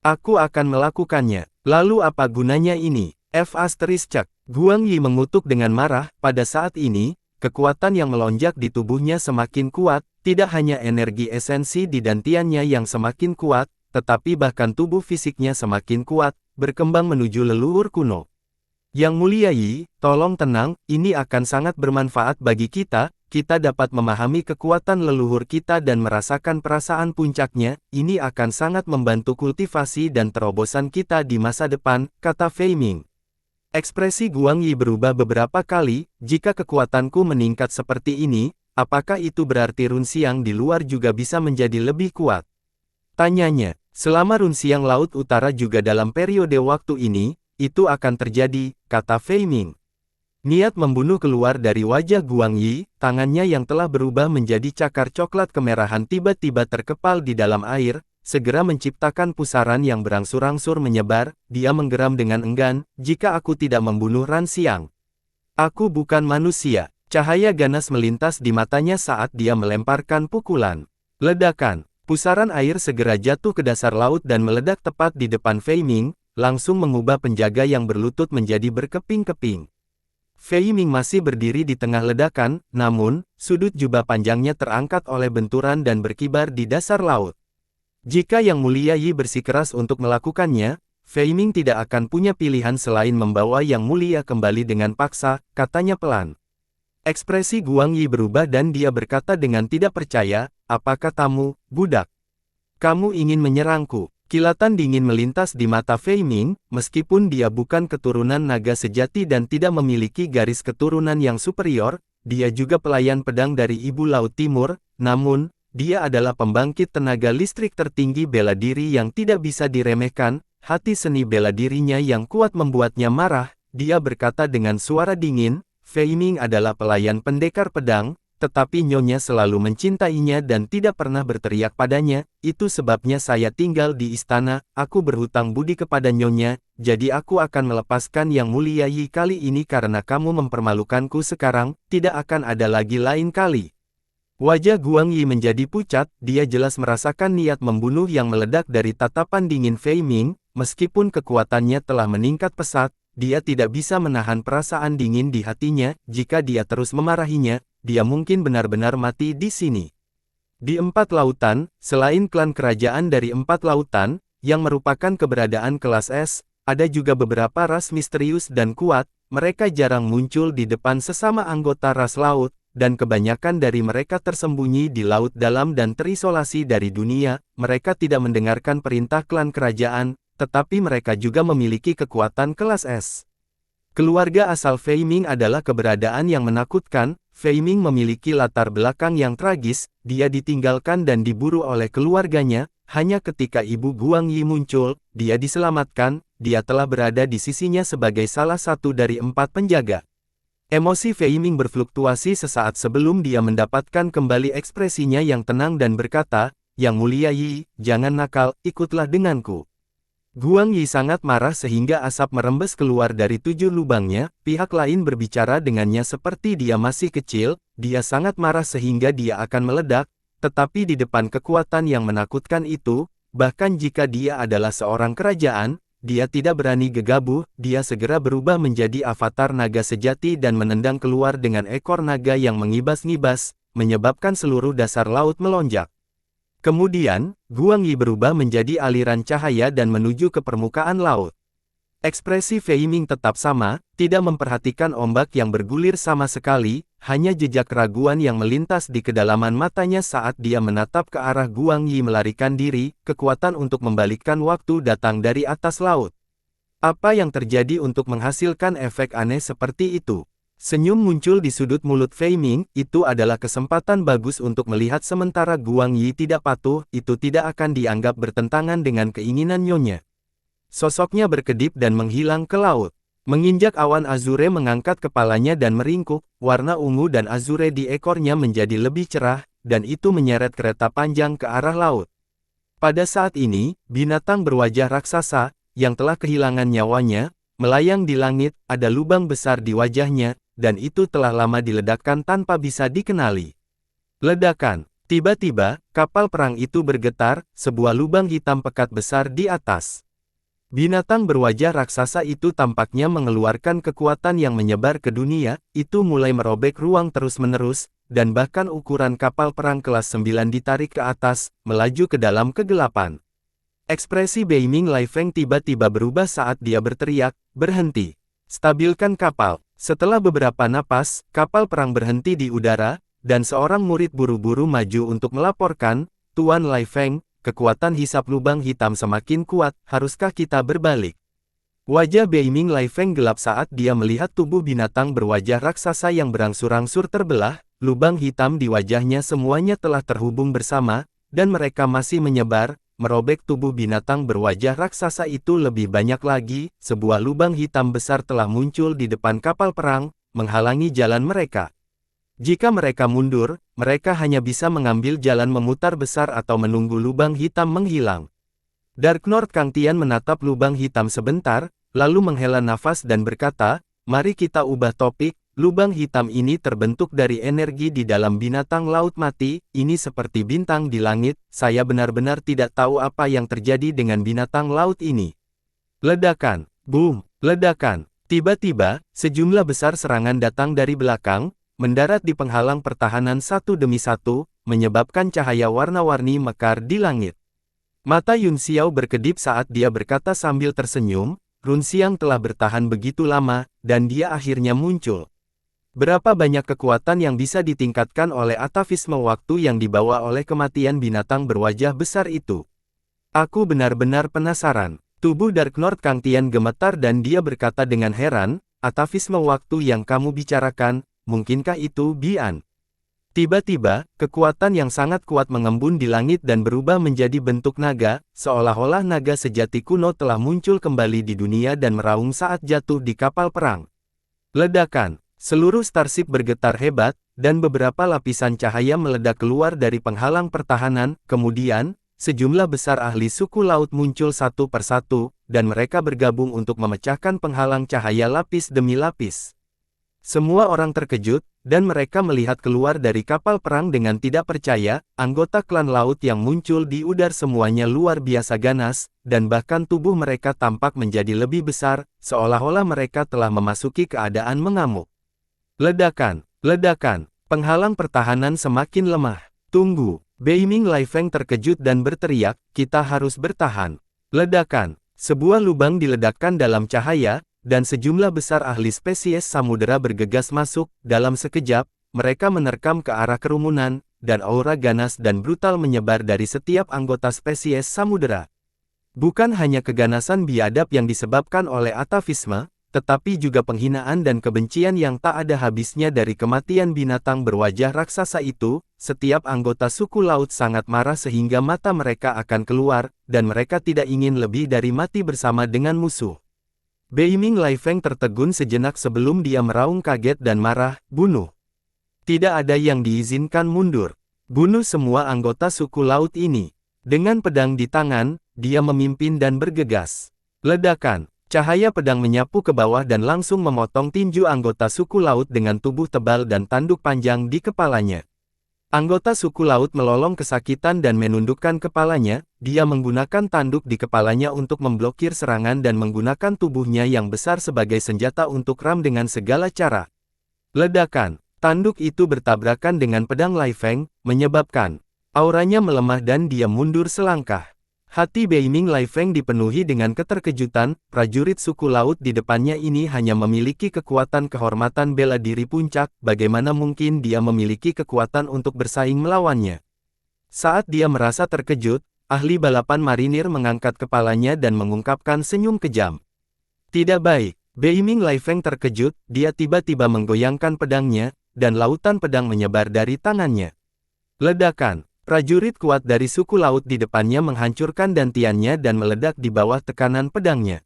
Aku akan melakukannya. Lalu apa gunanya ini? Cek. Guang Yi mengutuk dengan marah. Pada saat ini, kekuatan yang melonjak di tubuhnya semakin kuat, tidak hanya energi esensi di dantiannya yang semakin kuat, tetapi bahkan tubuh fisiknya semakin kuat, berkembang menuju leluhur kuno. Yang Mulia Yi, tolong tenang, ini akan sangat bermanfaat bagi kita dapat memahami kekuatan leluhur kita dan merasakan perasaan puncaknya, ini akan sangat membantu kultivasi dan terobosan kita di masa depan, kata Fei Ming. Ekspresi Guang Yi berubah beberapa kali, jika kekuatanku meningkat seperti ini, apakah itu berarti Run Siang di luar juga bisa menjadi lebih kuat? Tanyanya, selama Run Siang Laut Utara juga dalam periode waktu ini, itu akan terjadi, kata Fei Ming. Niat membunuh keluar dari wajah Guang Yi, tangannya yang telah berubah menjadi cakar coklat kemerahan tiba-tiba terkepal di dalam air, segera menciptakan pusaran yang berangsur-angsur menyebar. Dia menggeram dengan enggan, jika aku tidak membunuh Ran Xiang. Aku bukan manusia. Cahaya ganas melintas di matanya saat dia melemparkan pukulan. Ledakan, pusaran air segera jatuh ke dasar laut dan meledak tepat di depan Fei Ming, langsung mengubah penjaga yang berlutut menjadi berkeping-keping. Fei Ming masih berdiri di tengah ledakan, namun, sudut jubah panjangnya terangkat oleh benturan dan berkibar di dasar laut. Jika Yang Mulia Yi bersikeras untuk melakukannya, Fei Ming tidak akan punya pilihan selain membawa Yang Mulia kembali dengan paksa, katanya pelan. Ekspresi Guang Yi berubah dan dia berkata dengan tidak percaya, apa katamu, budak? Kamu ingin menyerangku? Kilatan dingin melintas di mata Fei Ming, meskipun dia bukan keturunan naga sejati dan tidak memiliki garis keturunan yang superior, dia juga pelayan pedang dari Ibu Laut Timur, namun, dia adalah pembangkit tenaga listrik tertinggi bela diri yang tidak bisa diremehkan. Hati seni bela dirinya yang kuat membuatnya marah. Dia berkata dengan suara dingin, Fei Ming adalah pelayan pendekar pedang, tetapi nyonya selalu mencintainya dan tidak pernah berteriak padanya. Itu sebabnya saya tinggal di istana. Aku berhutang budi kepada nyonya, jadi aku akan melepaskan Yang Mulia Yi kali ini karena kamu mempermalukanku sekarang, tidak akan ada lagi lain kali. Wajah Guang Yi menjadi pucat, dia jelas merasakan niat membunuh yang meledak dari tatapan dingin Fei Ming, meskipun kekuatannya telah meningkat pesat, dia tidak bisa menahan perasaan dingin di hatinya. Jika dia terus memarahinya, dia mungkin benar-benar mati di sini. Di Empat Lautan, selain klan kerajaan dari Empat Lautan, yang merupakan keberadaan kelas S, ada juga beberapa ras misterius dan kuat. Mereka jarang muncul di depan sesama anggota ras laut, dan kebanyakan dari mereka tersembunyi di laut dalam dan terisolasi dari dunia. Mereka tidak mendengarkan perintah klan kerajaan, tetapi mereka juga memiliki kekuatan kelas S. Keluarga asal Fei Ming adalah keberadaan yang menakutkan. Fei Ming memiliki latar belakang yang tragis, dia ditinggalkan dan diburu oleh keluarganya, hanya ketika ibu Guang Yi muncul, dia diselamatkan, dia telah berada di sisinya sebagai salah satu dari 4 penjaga. Emosi Fei Ming berfluktuasi sesaat sebelum dia mendapatkan kembali ekspresinya yang tenang dan berkata, "Yang Mulia Yi, jangan nakal, ikutlah denganku." Guang Yi sangat marah sehingga asap merembes keluar dari 7 lubangnya, pihak lain berbicara dengannya seperti dia masih kecil, dia sangat marah sehingga dia akan meledak, tetapi di depan kekuatan yang menakutkan itu, bahkan jika dia adalah seorang kerajaan, dia tidak berani gegabah, dia segera berubah menjadi avatar naga sejati dan menendang keluar dengan ekor naga yang mengibas-ngibas, menyebabkan seluruh dasar laut melonjak. Kemudian, Guang Yi berubah menjadi aliran cahaya dan menuju ke permukaan laut. Ekspresi Fei Ming tetap sama, tidak memperhatikan ombak yang bergulir sama sekali, hanya jejak keraguan yang melintas di kedalaman matanya saat dia menatap ke arah Guang Yi melarikan diri, kekuatan untuk membalikkan waktu datang dari atas laut. Apa yang terjadi untuk menghasilkan efek aneh seperti itu? Senyum muncul di sudut mulut Fei Ming, itu adalah kesempatan bagus untuk melihat sementara Guang Yi tidak patuh, itu tidak akan dianggap bertentangan dengan keinginan nyonya. Sosoknya berkedip dan menghilang ke laut. Menginjak awan azure mengangkat kepalanya dan meringkuk, warna ungu dan azure di ekornya menjadi lebih cerah, dan itu menyeret kereta panjang ke arah laut. Pada saat ini, binatang berwajah raksasa, yang telah kehilangan nyawanya, melayang di langit, ada lubang besar di wajahnya, dan itu telah lama diledakkan tanpa bisa dikenali. Ledakan. Tiba-tiba, kapal perang itu bergetar, sebuah lubang hitam pekat besar di atas. Binatang berwajah raksasa itu tampaknya mengeluarkan kekuatan yang menyebar ke dunia, itu mulai merobek ruang terus-menerus, dan bahkan ukuran kapal perang kelas 9 ditarik ke atas, melaju ke dalam kegelapan. Ekspresi Bei Ming Lai Feng tiba-tiba berubah saat dia berteriak, "Berhenti! Stabilkan kapal!" Setelah beberapa napas, kapal perang berhenti di udara, dan seorang murid buru-buru maju untuk melaporkan, "Tuan Lai Feng, kekuatan hisap lubang hitam semakin kuat, haruskah kita berbalik?" Wajah Bei Ming Lai Feng gelap saat dia melihat tubuh binatang berwajah raksasa yang berangsur-angsur terbelah, lubang hitam di wajahnya semuanya telah terhubung bersama, dan mereka masih menyebar, merobek tubuh binatang berwajah raksasa itu lebih banyak lagi, sebuah lubang hitam besar telah muncul di depan kapal perang, menghalangi jalan mereka. Jika mereka mundur, mereka hanya bisa mengambil jalan memutar besar atau menunggu lubang hitam menghilang. Dark Lord Kang Tian menatap lubang hitam sebentar, lalu menghela nafas dan berkata, "Mari kita ubah topik. Lubang hitam ini terbentuk dari energi di dalam binatang laut mati, ini seperti bintang di langit, saya benar-benar tidak tahu apa yang terjadi dengan binatang laut ini." Ledakan, boom, ledakan. Tiba-tiba, sejumlah besar serangan datang dari belakang, mendarat di penghalang pertahanan satu demi satu, menyebabkan cahaya warna-warni mekar di langit. Mata Yun Xiao berkedip saat dia berkata sambil tersenyum, "Run Xiang telah bertahan begitu lama, dan dia akhirnya muncul. Berapa banyak kekuatan yang bisa ditingkatkan oleh atavisme waktu yang dibawa oleh kematian binatang berwajah besar itu? Aku benar-benar penasaran." Tubuh Dark Lord Kang Tian gemetar dan dia berkata dengan heran, "Atavisme waktu yang kamu bicarakan, mungkinkah itu Bian?" Tiba-tiba, kekuatan yang sangat kuat mengembun di langit dan berubah menjadi bentuk naga, seolah-olah naga sejati kuno telah muncul kembali di dunia dan meraung saat jatuh di kapal perang. Ledakan. Seluruh starship bergetar hebat, dan beberapa lapisan cahaya meledak keluar dari penghalang pertahanan, kemudian, sejumlah besar ahli suku laut muncul satu persatu, dan mereka bergabung untuk memecahkan penghalang cahaya lapis demi lapis. Semua orang terkejut, dan mereka melihat keluar dari kapal perang dengan tidak percaya, anggota klan laut yang muncul di udara semuanya luar biasa ganas, dan bahkan tubuh mereka tampak menjadi lebih besar, seolah-olah mereka telah memasuki keadaan mengamuk. Ledakan, ledakan, penghalang pertahanan semakin lemah. Tunggu, Bei Ming Lai Feng terkejut dan berteriak, "Kita harus bertahan." Ledakan, sebuah lubang diledakkan dalam cahaya, dan sejumlah besar ahli spesies samudera bergegas masuk. Dalam sekejap, mereka menerkam ke arah kerumunan, dan aura ganas dan brutal menyebar dari setiap anggota spesies samudera. Bukan hanya keganasan biadab yang disebabkan oleh atavisme, tetapi juga penghinaan dan kebencian yang tak ada habisnya dari kematian binatang berwajah raksasa itu. Setiap anggota suku laut sangat marah sehingga mata mereka akan keluar, dan mereka tidak ingin lebih dari mati bersama dengan musuh. Beiming Lai Feng tertegun sejenak sebelum dia meraung kaget dan marah, bunuh. Tidak ada yang diizinkan mundur. Bunuh semua anggota suku laut ini. Dengan pedang di tangan, dia memimpin dan bergegas. Ledakan. Cahaya pedang menyapu ke bawah dan langsung memotong tinju anggota suku laut dengan tubuh tebal dan tanduk panjang di kepalanya. Anggota suku laut melolong kesakitan dan menundukkan kepalanya. Dia menggunakan tanduk di kepalanya untuk memblokir serangan dan menggunakan tubuhnya yang besar sebagai senjata untuk ram dengan segala cara. Ledakan. Tanduk itu bertabrakan dengan pedang Lai Feng, menyebabkan auranya melemah dan dia mundur selangkah. Hati Beiming Lai Feng dipenuhi dengan keterkejutan. Prajurit suku laut di depannya ini hanya memiliki kekuatan kehormatan bela diri puncak, bagaimana mungkin dia memiliki kekuatan untuk bersaing melawannya? Saat dia merasa terkejut, ahli balapan marinir mengangkat kepalanya dan mengungkapkan senyum kejam. Tidak baik. Beiming Lai Feng terkejut, dia tiba-tiba menggoyangkan pedangnya, dan lautan pedang menyebar dari tangannya. Ledakan. Prajurit kuat dari suku laut di depannya menghancurkan dantiannya dan meledak di bawah tekanan pedangnya.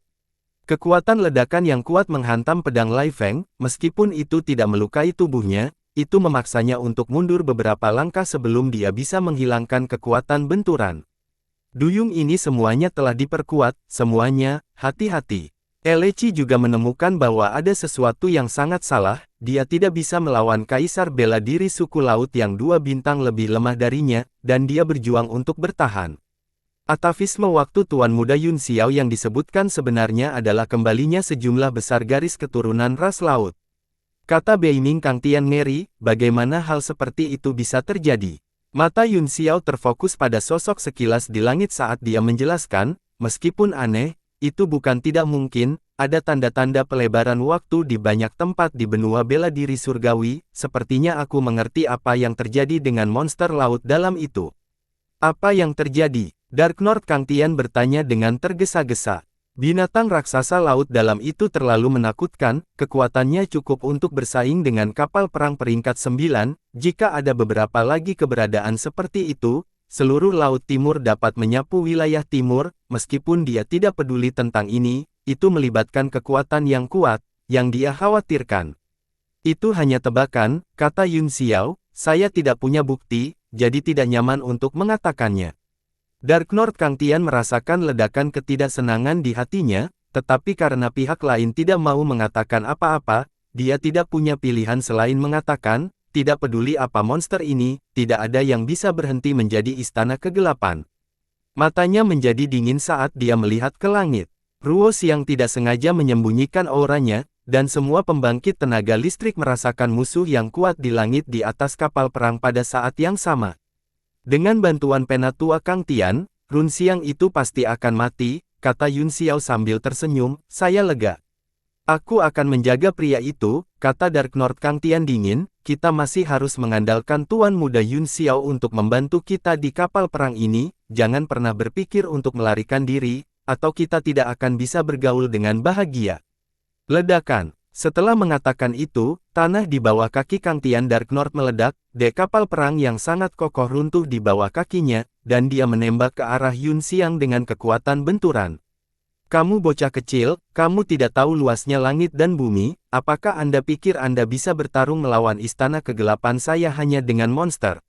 Kekuatan ledakan yang kuat menghantam pedang Lai Feng, meskipun itu tidak melukai tubuhnya, itu memaksanya untuk mundur beberapa langkah sebelum dia bisa menghilangkan kekuatan benturan. Duyung ini semuanya telah diperkuat, semuanya, hati-hati. Elechi juga menemukan bahwa ada sesuatu yang sangat salah, dia tidak bisa melawan kaisar bela diri suku laut yang 2 bintang lebih lemah darinya, dan dia berjuang untuk bertahan. Atavisme waktu Tuan Muda Yun Xiao yang disebutkan sebenarnya adalah kembalinya sejumlah besar garis keturunan ras laut. Kata Beiming Kang Tian ngeri, bagaimana hal seperti itu bisa terjadi? Mata Yun Xiao terfokus pada sosok sekilas di langit saat dia menjelaskan, meskipun aneh, itu bukan tidak mungkin, ada tanda-tanda pelebaran waktu di banyak tempat di benua bela diri surgawi, sepertinya aku mengerti apa yang terjadi dengan monster laut dalam itu. Apa yang terjadi? Dark North Kang Tian bertanya dengan tergesa-gesa. Binatang raksasa laut dalam itu terlalu menakutkan, kekuatannya cukup untuk bersaing dengan kapal perang peringkat 9, jika ada beberapa lagi keberadaan seperti itu, seluruh Laut Timur dapat menyapu wilayah timur, meskipun dia tidak peduli tentang ini, itu melibatkan kekuatan yang kuat, yang dia khawatirkan. Itu hanya tebakan, kata Yun Xiao, saya tidak punya bukti, jadi tidak nyaman untuk mengatakannya. Dark North Kang Tian merasakan ledakan ketidaksenangan di hatinya, tetapi karena pihak lain tidak mau mengatakan apa-apa, dia tidak punya pilihan selain mengatakan, tidak peduli apa monster ini, tidak ada yang bisa berhenti menjadi istana kegelapan. Matanya menjadi dingin saat dia melihat ke langit. Ruo Xiang tidak sengaja menyembunyikan auranya, dan semua pembangkit tenaga listrik merasakan musuh yang kuat di langit di atas kapal perang pada saat yang sama. Dengan bantuan penatua Kang Tian, Run Xiang itu pasti akan mati, kata Yun Xiao sambil tersenyum, saya lega. Aku akan menjaga pria itu, kata Dark North Kang Tian dingin, kita masih harus mengandalkan Tuan Muda Yun Xiao untuk membantu kita di kapal perang ini, jangan pernah berpikir untuk melarikan diri, atau kita tidak akan bisa bergaul dengan bahagia. Ledakan. Setelah mengatakan itu, tanah di bawah kaki Kang Tian Dark North meledak, dek kapal perang yang sangat kokoh runtuh di bawah kakinya, dan dia menembak ke arah Yun Xiang dengan kekuatan benturan. Kamu bocah kecil, kamu tidak tahu luasnya langit dan bumi, apakah Anda pikir Anda bisa bertarung melawan istana kegelapan saya hanya dengan monster?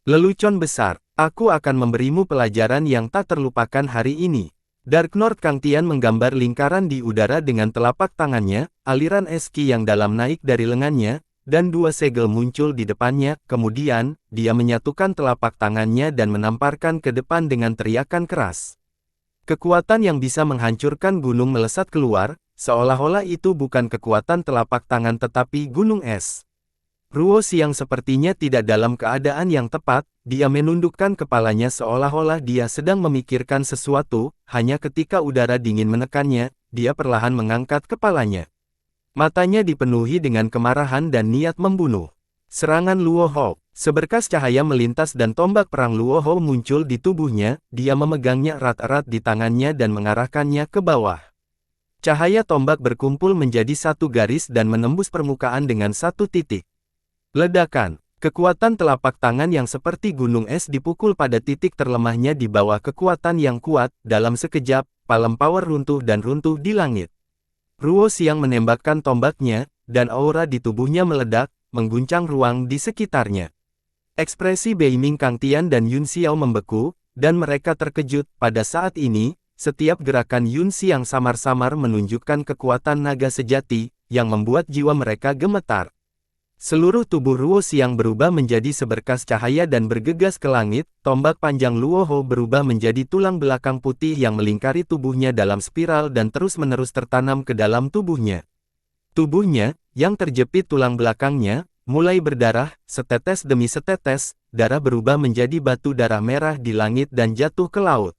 Lelucon besar, aku akan memberimu pelajaran yang tak terlupakan hari ini. Dark North Kang Tian menggambar lingkaran di udara dengan telapak tangannya, aliran es ki yang dalam naik dari lengannya, dan 2 segel muncul di depannya, kemudian, dia menyatukan telapak tangannya dan menamparkan ke depan dengan teriakan keras. Kekuatan yang bisa menghancurkan gunung melesat keluar, seolah-olah itu bukan kekuatan telapak tangan tetapi gunung es. Ruo Xiang sepertinya tidak dalam keadaan yang tepat, dia menundukkan kepalanya seolah-olah dia sedang memikirkan sesuatu, hanya ketika udara dingin menekannya, dia perlahan mengangkat kepalanya. Matanya dipenuhi dengan kemarahan dan niat membunuh. Serangan Luo Hou. Seberkas cahaya melintas dan tombak perang Luo Hou muncul di tubuhnya, dia memegangnya erat-erat di tangannya dan mengarahkannya ke bawah. Cahaya tombak berkumpul menjadi satu garis dan menembus permukaan dengan satu titik. Ledakan. Kekuatan telapak tangan yang seperti gunung es dipukul pada titik terlemahnya di bawah kekuatan yang kuat. Dalam sekejap, Palm Power runtuh dan runtuh di langit. Ruo Xiang menembakkan tombaknya, dan aura di tubuhnya meledak, mengguncang ruang di sekitarnya. Ekspresi Beiming Kangtian dan Yun Xiao membeku, dan mereka terkejut. Pada saat ini, setiap gerakan Yun Xiang samar-samar menunjukkan kekuatan naga sejati, yang membuat jiwa mereka gemetar. Seluruh tubuh Ruo Xiang berubah menjadi seberkas cahaya dan bergegas ke langit. Tombak panjang Luoho berubah menjadi tulang belakang putih yang melingkari tubuhnya dalam spiral dan terus-menerus tertanam ke dalam tubuhnya. Tubuhnya, yang terjepit tulang belakangnya, mulai berdarah. Setetes demi setetes, darah berubah menjadi batu darah merah di langit dan jatuh ke laut.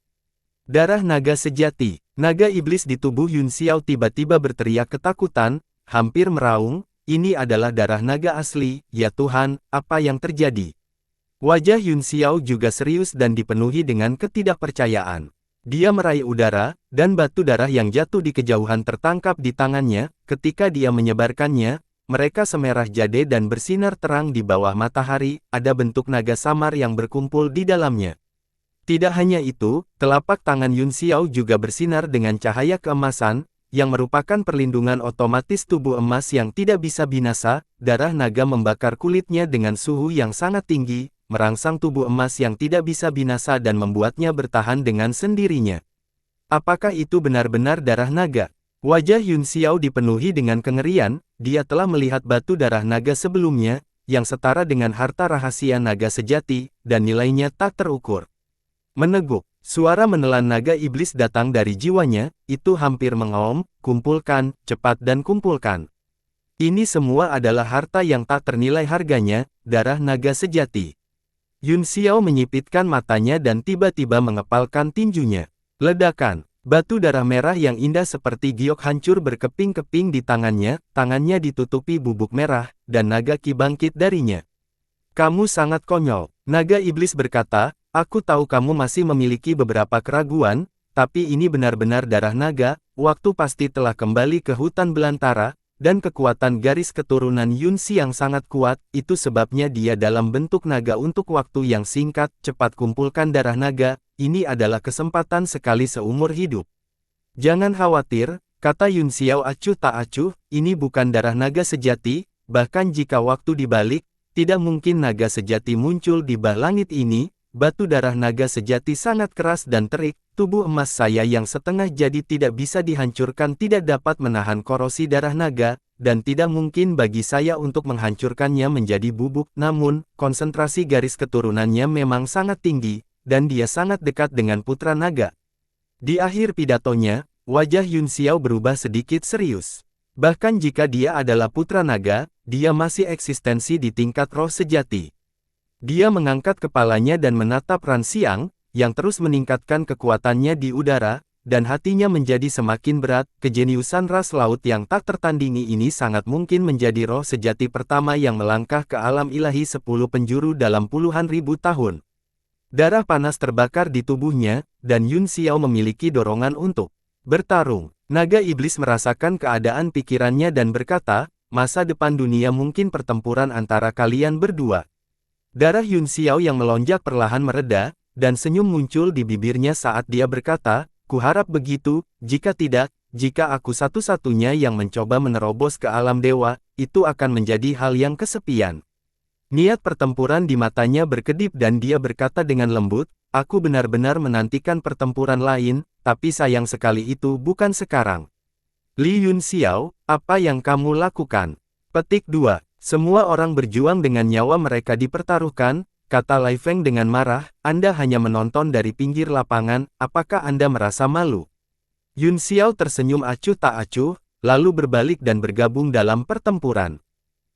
Darah naga sejati. Naga iblis di tubuh Yun Xiao tiba-tiba berteriak ketakutan, hampir meraung. Ini adalah darah naga asli, ya Tuhan, apa yang terjadi? Wajah Yun Xiao juga serius dan dipenuhi dengan ketidakpercayaan. Dia meraih udara, dan batu darah yang jatuh di kejauhan tertangkap di tangannya. Ketika dia menyebarkannya, mereka semerah jade dan bersinar terang di bawah matahari. Ada bentuk naga samar yang berkumpul di dalamnya. Tidak hanya itu, telapak tangan Yun Xiao juga bersinar dengan cahaya keemasan, yang merupakan perlindungan otomatis tubuh emas yang tidak bisa binasa. Darah naga membakar kulitnya dengan suhu yang sangat tinggi, merangsang tubuh emas yang tidak bisa binasa dan membuatnya bertahan dengan sendirinya. Apakah itu benar-benar darah naga? Wajah Yun Xiao dipenuhi dengan kengerian. Dia telah melihat batu darah naga sebelumnya, yang setara dengan harta rahasia naga sejati, dan nilainya tak terukur. Meneguk. Suara menelan naga iblis datang dari jiwanya. Itu hampir mengaum, kumpulkan, cepat dan kumpulkan. Ini semua adalah harta yang tak ternilai harganya, darah naga sejati. Yun Xiao menyipitkan matanya dan tiba-tiba mengepalkan tinjunya. Ledakan. Batu darah merah yang indah seperti giok hancur berkeping-keping di tangannya ditutupi bubuk merah, dan naga ki bangkit darinya. Kamu sangat konyol. Naga iblis berkata, aku tahu kamu masih memiliki beberapa keraguan, tapi ini benar-benar darah naga. Waktu pasti telah kembali ke hutan belantara, dan kekuatan garis keturunan Yun Xiang sangat kuat. Itu sebabnya dia dalam bentuk naga untuk waktu yang singkat. Cepat kumpulkan darah naga, ini adalah kesempatan sekali seumur hidup. Jangan khawatir, kata Yun Xiao acuh tak acuh, ini bukan darah naga sejati. Bahkan jika waktu dibalik, tidak mungkin naga sejati muncul di bawah langit ini. Batu darah naga sejati sangat keras dan terik. Tubuh emas saya yang setengah jadi tidak bisa dihancurkan, tidak dapat menahan korosi darah naga, dan tidak mungkin bagi saya untuk menghancurkannya menjadi bubuk. Namun, konsentrasi garis keturunannya memang sangat tinggi, dan dia sangat dekat dengan putra naga. Di akhir pidatonya, wajah Yun Xiao berubah sedikit serius. Bahkan jika dia adalah putra naga, dia masih eksistensi di tingkat roh sejati. Dia mengangkat kepalanya dan menatap Ran Xiang, yang terus meningkatkan kekuatannya di udara, dan hatinya menjadi semakin berat. Kejeniusan ras laut yang tak tertandingi ini sangat mungkin menjadi roh sejati pertama yang melangkah ke alam ilahi 10 penjuru dalam puluhan ribu tahun. Darah panas terbakar di tubuhnya, dan Yun Xiao memiliki dorongan untuk bertarung. Naga iblis merasakan keadaan pikirannya dan berkata, masa depan dunia mungkin pertempuran antara kalian berdua. Darah Yun Xiao yang melonjak perlahan mereda, dan senyum muncul di bibirnya saat dia berkata, kuharap begitu. Jika tidak, jika aku satu-satunya yang mencoba menerobos ke alam dewa, itu akan menjadi hal yang kesepian. Niat pertempuran di matanya berkedip dan dia berkata dengan lembut, aku benar-benar menantikan pertempuran lain, tapi sayang sekali itu bukan sekarang. Li Yun Xiao, apa yang kamu lakukan? Petik 2. Semua orang berjuang dengan nyawa mereka dipertaruhkan, kata Lai Feng dengan marah, Anda hanya menonton dari pinggir lapangan, apakah Anda merasa malu? Yun Xiao tersenyum acuh tak acuh, lalu berbalik dan bergabung dalam pertempuran.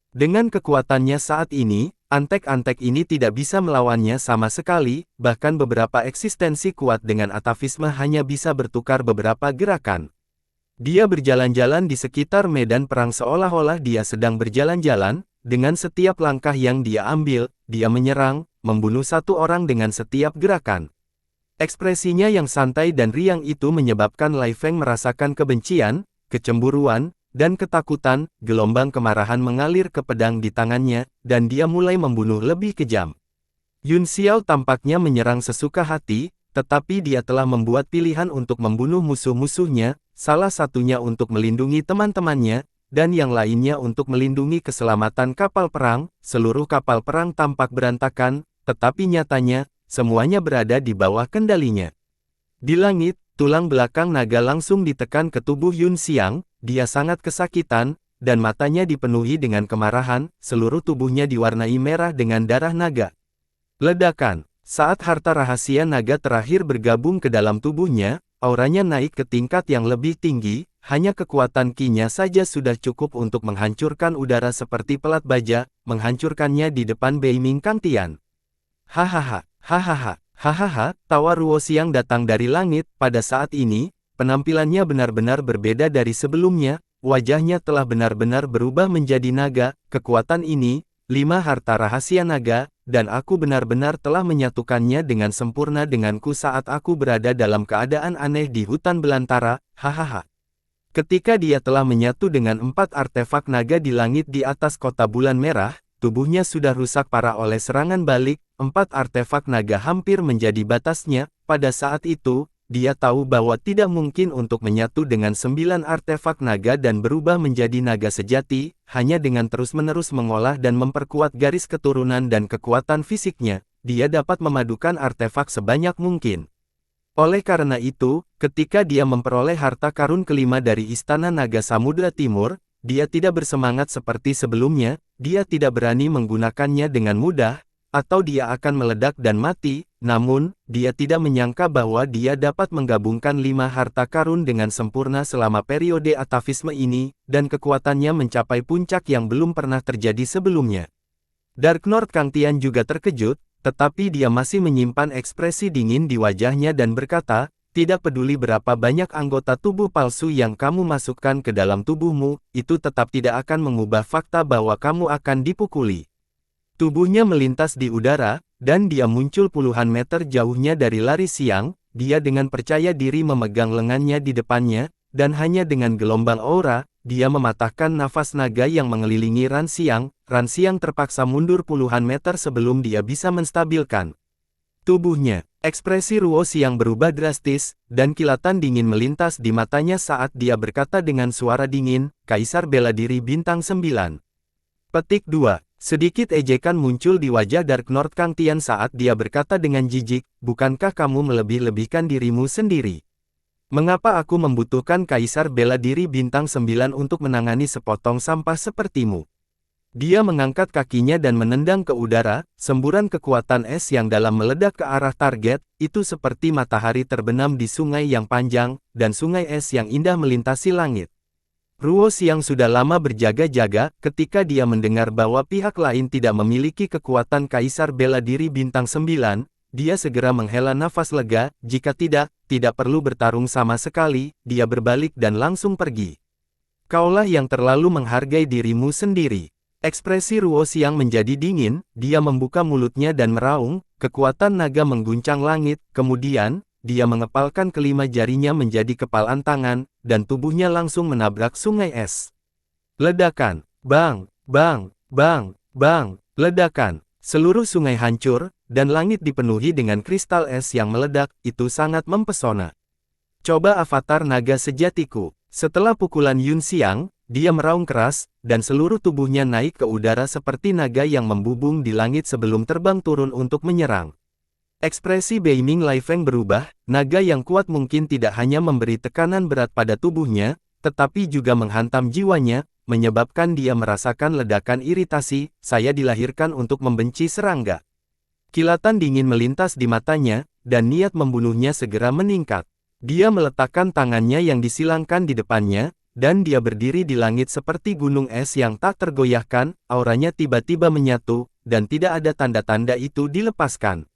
Dengan kekuatannya saat ini, antek-antek ini tidak bisa melawannya sama sekali, bahkan beberapa eksistensi kuat dengan atavisme hanya bisa bertukar beberapa gerakan. Dia berjalan-jalan di sekitar medan perang seolah-olah dia sedang berjalan-jalan. Dengan setiap langkah yang dia ambil, dia menyerang, membunuh satu orang dengan setiap gerakan. Ekspresinya yang santai dan riang itu menyebabkan Lai Feng merasakan kebencian, kecemburuan, dan ketakutan. Gelombang kemarahan mengalir ke pedang di tangannya, dan dia mulai membunuh lebih kejam. Yun Xiao tampaknya menyerang sesuka hati, tetapi dia telah membuat pilihan untuk membunuh musuh-musuhnya, salah satunya untuk melindungi teman-temannya, dan yang lainnya untuk melindungi keselamatan kapal perang. Seluruh kapal perang tampak berantakan, tetapi nyatanya, semuanya berada di bawah kendalinya. Di langit, tulang belakang naga langsung ditekan ke tubuh Yun Xiang, dia sangat kesakitan, dan matanya dipenuhi dengan kemarahan, seluruh tubuhnya diwarnai merah dengan darah naga. Ledakan. Saat harta rahasia naga terakhir bergabung ke dalam tubuhnya, auranya naik ke tingkat yang lebih tinggi, hanya kekuatan Qi-nya saja sudah cukup untuk menghancurkan udara seperti pelat baja, menghancurkannya di depan Beiming Kangtian. Hahaha, hahaha, hahaha, tawa Ruo Xiang datang dari langit. Pada saat ini, penampilannya benar-benar berbeda dari sebelumnya, wajahnya telah benar-benar berubah menjadi naga. Kekuatan ini, 5 harta rahasia naga, dan aku benar-benar telah menyatukannya dengan sempurna denganku saat aku berada dalam keadaan aneh di hutan belantara. Hahaha. Ketika dia telah menyatu dengan 4 artefak naga di langit di atas kota bulan merah, tubuhnya sudah rusak parah oleh serangan balik. 4 artefak naga hampir menjadi batasnya. Pada saat itu, dia tahu bahwa tidak mungkin untuk menyatu dengan 9 artefak naga dan berubah menjadi naga sejati, hanya dengan terus-menerus mengolah dan memperkuat garis keturunan dan kekuatan fisiknya, dia dapat memadukan artefak sebanyak mungkin. Oleh karena itu, ketika dia memperoleh harta karun kelima dari Istana Naga Samudra Timur, dia tidak bersemangat seperti sebelumnya, dia tidak berani menggunakannya dengan mudah, atau dia akan meledak dan mati. Namun, dia tidak menyangka bahwa dia dapat menggabungkan 5 harta karun dengan sempurna selama periode atavisme ini, dan kekuatannya mencapai puncak yang belum pernah terjadi sebelumnya. Dark Lord Kangtian juga terkejut, tetapi dia masih menyimpan ekspresi dingin di wajahnya dan berkata, tidak peduli berapa banyak anggota tubuh palsu yang kamu masukkan ke dalam tubuhmu, itu tetap tidak akan mengubah fakta bahwa kamu akan dipukuli. Tubuhnya melintas di udara, dan dia muncul puluhan meter jauhnya dari Lari Siang. Dia dengan percaya diri memegang lengannya di depannya, dan hanya dengan gelombang aura, dia mematahkan nafas naga yang mengelilingi Ran Xiang. Ran Xiang terpaksa mundur puluhan meter sebelum dia bisa menstabilkan tubuhnya. Ekspresi Ruo Xiang berubah drastis, dan kilatan dingin melintas di matanya saat dia berkata dengan suara dingin, Kaisar Bela Diri Bintang 9. Petik 2. Sedikit ejekan muncul di wajah Dark Lord Kangtian saat dia berkata dengan jijik, bukankah kamu melebih-lebihkan dirimu sendiri? Mengapa aku membutuhkan Kaisar Bela Diri Bintang 9 untuk menangani sepotong sampah sepertimu? Dia mengangkat kakinya dan menendang ke udara, semburan kekuatan es yang dalam meledak ke arah target, itu seperti matahari terbenam di sungai yang panjang, dan sungai es yang indah melintasi langit. Ruo Xiang sudah lama berjaga-jaga, ketika dia mendengar bahwa pihak lain tidak memiliki kekuatan Kaisar Bela Diri Bintang 9, dia segera menghela nafas lega, jika tidak perlu bertarung sama sekali, dia berbalik dan langsung pergi. Kaulah yang terlalu menghargai dirimu sendiri. Ekspresi Ruo Xiang menjadi dingin, dia membuka mulutnya dan meraung, kekuatan naga mengguncang langit, kemudian, dia mengepalkan kelima jarinya menjadi kepalan tangan, dan tubuhnya langsung menabrak sungai es. Ledakan, bang, bang, bang, bang, ledakan. Seluruh sungai hancur, dan langit dipenuhi dengan kristal es yang meledak, itu sangat mempesona. Coba avatar naga sejatiku. Setelah pukulan Yun Xiang, dia meraung keras, dan seluruh tubuhnya naik ke udara seperti naga yang membubung di langit sebelum terbang turun untuk menyerang. Ekspresi Beiming Lai Feng berubah, naga yang kuat mungkin tidak hanya memberi tekanan berat pada tubuhnya, tetapi juga menghantam jiwanya, menyebabkan dia merasakan ledakan iritasi. Saya dilahirkan untuk membenci serangga. Kilatan dingin melintas di matanya, dan niat membunuhnya segera meningkat. Dia meletakkan tangannya yang disilangkan di depannya, dan dia berdiri di langit seperti gunung es yang tak tergoyahkan, auranya tiba-tiba menyatu, dan tidak ada tanda-tanda itu dilepaskan.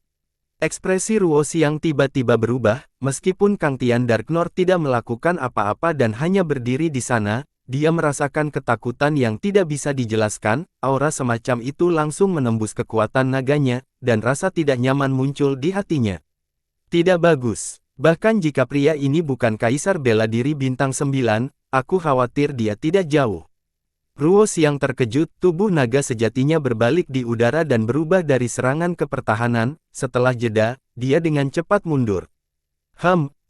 Ekspresi Ruo Xiang tiba-tiba berubah, meskipun Kangtian Dark Lord tidak melakukan apa-apa dan hanya berdiri di sana, dia merasakan ketakutan yang tidak bisa dijelaskan, aura semacam itu langsung menembus kekuatan naganya, dan rasa tidak nyaman muncul di hatinya. Tidak bagus. Bahkan jika pria ini bukan Kaisar Bela Diri Bintang 9, aku khawatir dia tidak jauh. Ruo Xiang terkejut, tubuh naga sejatinya berbalik di udara dan berubah dari serangan ke pertahanan. Setelah jeda, dia dengan cepat mundur.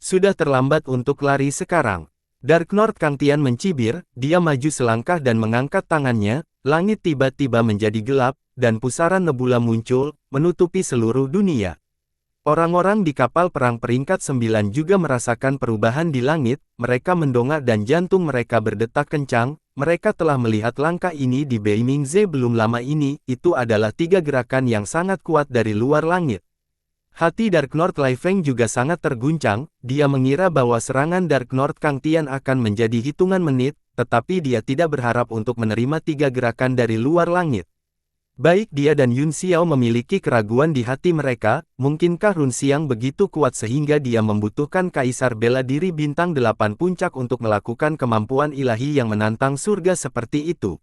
Sudah terlambat untuk lari sekarang. Dark Lord Kang Tian mencibir, dia maju selangkah dan mengangkat tangannya, langit tiba-tiba menjadi gelap, dan pusaran nebula muncul, menutupi seluruh dunia. Orang-orang di kapal perang peringkat 9 juga merasakan perubahan di langit, mereka mendongak dan jantung mereka berdetak kencang, mereka telah melihat langkah ini di Beimingze belum lama ini, itu adalah 3 gerakan yang sangat kuat dari luar langit. Hati Dark Lord Lai Feng juga sangat terguncang, dia mengira bahwa serangan Dark Lord Kang Tian akan menjadi hitungan menit, tetapi dia tidak berharap untuk menerima 3 gerakan dari luar langit. Baik dia dan Yun Xiao memiliki keraguan di hati mereka, mungkinkah Run Xiang begitu kuat sehingga dia membutuhkan Kaisar Bela Diri Bintang 8 Puncak untuk melakukan kemampuan ilahi yang menantang surga seperti itu.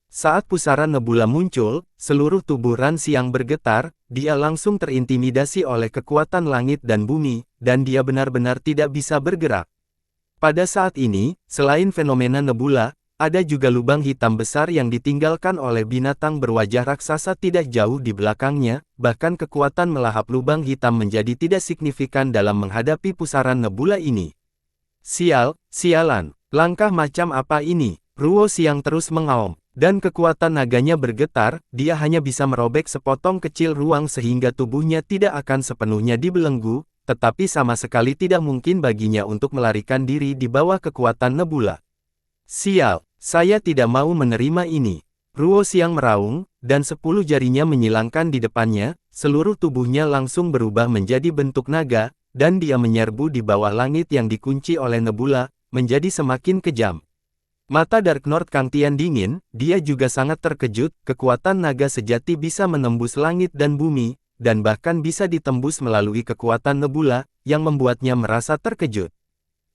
Saat pusaran nebula muncul, seluruh tubuh Ran Xiang bergetar, dia langsung terintimidasi oleh kekuatan langit dan bumi, dan dia benar-benar tidak bisa bergerak. Pada saat ini, selain fenomena nebula, ada juga lubang hitam besar yang ditinggalkan oleh binatang berwajah raksasa tidak jauh di belakangnya, bahkan kekuatan melahap lubang hitam menjadi tidak signifikan dalam menghadapi pusaran nebula ini. Sialan, langkah macam apa ini? Ruo Xiang terus mengaum. Dan kekuatan naganya bergetar, dia hanya bisa merobek sepotong kecil ruang sehingga tubuhnya tidak akan sepenuhnya dibelenggu, tetapi sama sekali tidak mungkin baginya untuk melarikan diri di bawah kekuatan nebula. Sial, saya tidak mau menerima ini. Ruo Xiang meraung, dan 10 jarinya menyilangkan di depannya, seluruh tubuhnya langsung berubah menjadi bentuk naga, dan dia menyerbu di bawah langit yang dikunci oleh nebula, menjadi semakin kejam. Mata Dark Lord Kang Tian dingin, dia juga sangat terkejut, kekuatan naga sejati bisa menembus langit dan bumi, dan bahkan bisa ditembus melalui kekuatan nebula, yang membuatnya merasa terkejut.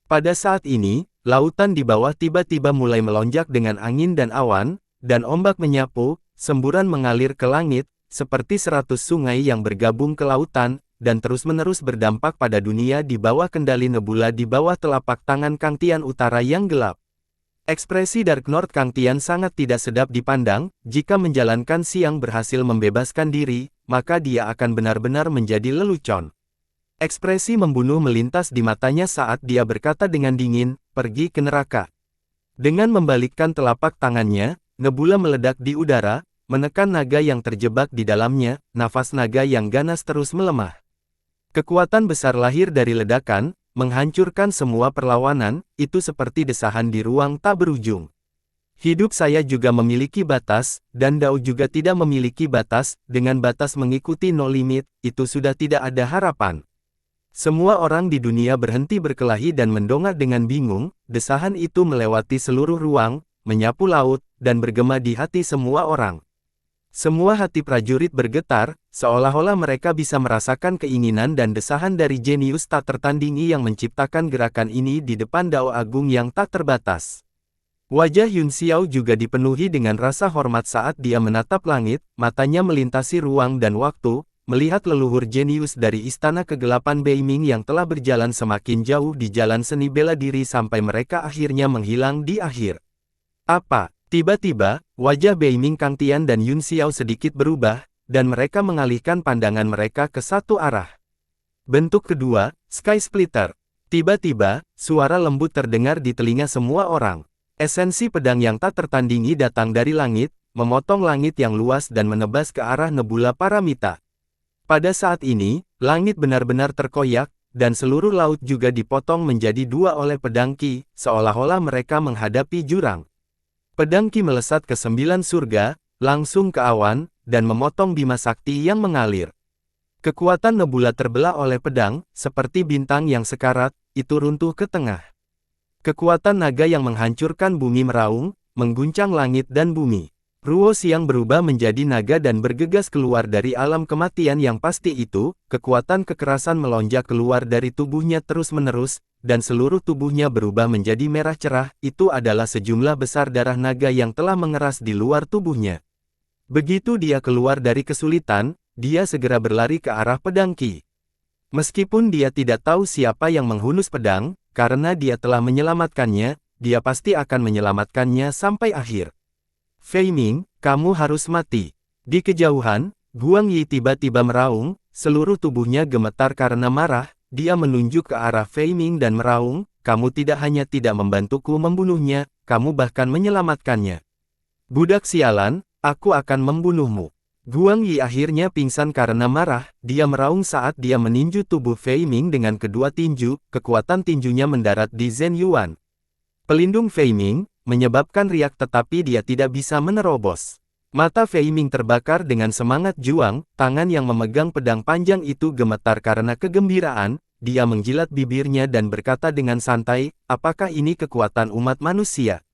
Pada saat ini, lautan di bawah tiba-tiba mulai melonjak dengan angin dan awan, dan ombak menyapu, semburan mengalir ke langit, seperti 100 sungai yang bergabung ke lautan, dan terus-menerus berdampak pada dunia di bawah kendali nebula di bawah telapak tangan Kang Tian Utara yang gelap. Ekspresi Dark Lord Kang Tian sangat tidak sedap dipandang, jika menjalankan Xiang berhasil membebaskan diri, maka dia akan benar-benar menjadi lelucon. Ekspresi membunuh melintas di matanya saat dia berkata dengan dingin, pergi ke neraka. Dengan membalikkan telapak tangannya, nebula meledak di udara, menekan naga yang terjebak di dalamnya, nafas naga yang ganas terus melemah. Kekuatan besar lahir dari ledakan, menghancurkan semua perlawanan, itu seperti desahan di ruang tak berujung. Hidup saya juga memiliki batas, dan Dao juga tidak memiliki batas, dengan batas mengikuti no limit, itu sudah tidak ada harapan. Semua orang di dunia berhenti berkelahi dan mendongak dengan bingung, desahan itu melewati seluruh ruang, menyapu laut, dan bergema di hati semua orang. Semua hati prajurit bergetar, seolah-olah mereka bisa merasakan keinginan dan desahan dari jenius tak tertandingi yang menciptakan gerakan ini di depan Dao Agung yang tak terbatas. Wajah Yun Xiao juga dipenuhi dengan rasa hormat saat dia menatap langit, matanya melintasi ruang dan waktu, melihat leluhur jenius dari Istana Kegelapan Beiming yang telah berjalan semakin jauh di jalan seni bela diri sampai mereka akhirnya menghilang di akhir. Apa? Tiba-tiba, wajah Beiming Kang Tian dan Yun Xiao sedikit berubah, dan mereka mengalihkan pandangan mereka ke satu arah. Bentuk kedua, Sky Splitter. Tiba-tiba, suara lembut terdengar di telinga semua orang. Esensi pedang yang tak tertandingi datang dari langit, memotong langit yang luas dan menebas ke arah nebula Paramita. Pada saat ini, langit benar-benar terkoyak, dan seluruh laut juga dipotong menjadi dua oleh pedang Qi, seolah-olah mereka menghadapi jurang. Pedang Qi melesat ke 9 surga, langsung ke awan, dan memotong Bima Sakti yang mengalir. Kekuatan nebula terbelah oleh pedang, seperti bintang yang sekarat, itu runtuh ke tengah. Kekuatan naga yang menghancurkan bumi meraung, mengguncang langit dan bumi. Ruo Xiang berubah menjadi naga dan bergegas keluar dari alam kematian yang pasti itu, kekuatan kekerasan melonjak keluar dari tubuhnya terus-menerus, dan seluruh tubuhnya berubah menjadi merah cerah, itu adalah sejumlah besar darah naga yang telah mengeras di luar tubuhnya. Begitu dia keluar dari kesulitan, dia segera berlari ke arah pedang Qi. Meskipun dia tidak tahu siapa yang menghunus pedang, karena dia telah menyelamatkannya, dia pasti akan menyelamatkannya sampai akhir. Fei Ming, kamu harus mati. Di kejauhan, Guang Yi tiba-tiba meraung, seluruh tubuhnya gemetar karena marah, dia menunjuk ke arah Fei Ming dan meraung, kamu tidak hanya tidak membantuku membunuhnya, kamu bahkan menyelamatkannya. Budak sialan, aku akan membunuhmu. Guang Yi akhirnya pingsan karena marah, dia meraung saat dia meninju tubuh Fei Ming dengan kedua tinju, kekuatan tinjunya mendarat di Zhen Yuan. Pelindung Fei Ming, menyebabkan riak tetapi dia tidak bisa menerobos. Mata Fei Ming terbakar dengan semangat juang, tangan yang memegang pedang panjang itu gemetar karena kegembiraan, dia menjilat bibirnya dan berkata dengan santai, apakah ini kekuatan umat manusia?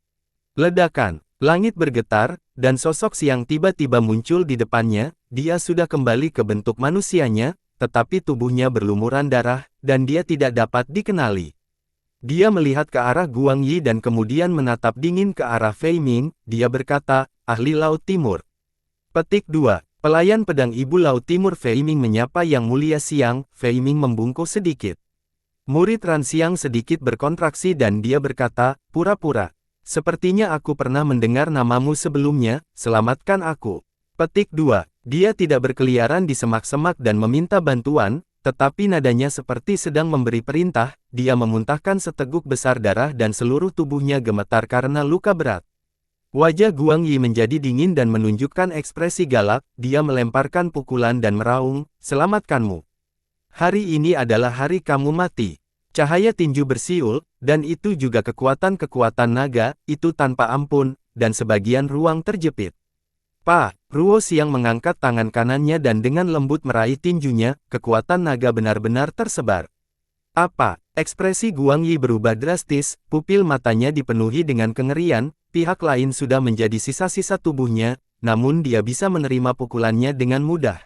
Ledakan. Langit bergetar, dan sosok siang tiba-tiba muncul di depannya, dia sudah kembali ke bentuk manusianya, tetapi tubuhnya berlumuran darah, dan dia tidak dapat dikenali. Dia melihat ke arah Guang Yi dan kemudian menatap dingin ke arah Fei Ming, dia berkata, ahli Laut Timur. Petik 2. Pelayan pedang Ibu Laut Timur Fei Ming menyapa Yang Mulia Siang, Fei Ming membungkuk sedikit. Murid Ran Siang sedikit berkontraksi dan dia berkata, pura-pura. Sepertinya aku pernah mendengar namamu sebelumnya, selamatkan aku. Petik 2. Dia tidak berkeliaran di semak-semak dan meminta bantuan, tetapi nadanya seperti sedang memberi perintah, dia memuntahkan seteguk besar darah dan seluruh tubuhnya gemetar karena luka berat. Wajah Guang Yi menjadi dingin dan menunjukkan ekspresi galak, dia melemparkan pukulan dan meraung, selamatkanmu. Hari ini adalah hari kamu mati. Cahaya tinju bersiul, dan itu juga kekuatan-kekuatan naga, itu tanpa ampun, dan sebagian ruang terjepit. Ruo Xiang mengangkat tangan kanannya dan dengan lembut meraih tinjunya, kekuatan naga benar-benar tersebar. Ekspresi Guang Yi berubah drastis, pupil matanya dipenuhi dengan kengerian, pihak lain sudah menjadi sisa-sisa tubuhnya, namun dia bisa menerima pukulannya dengan mudah.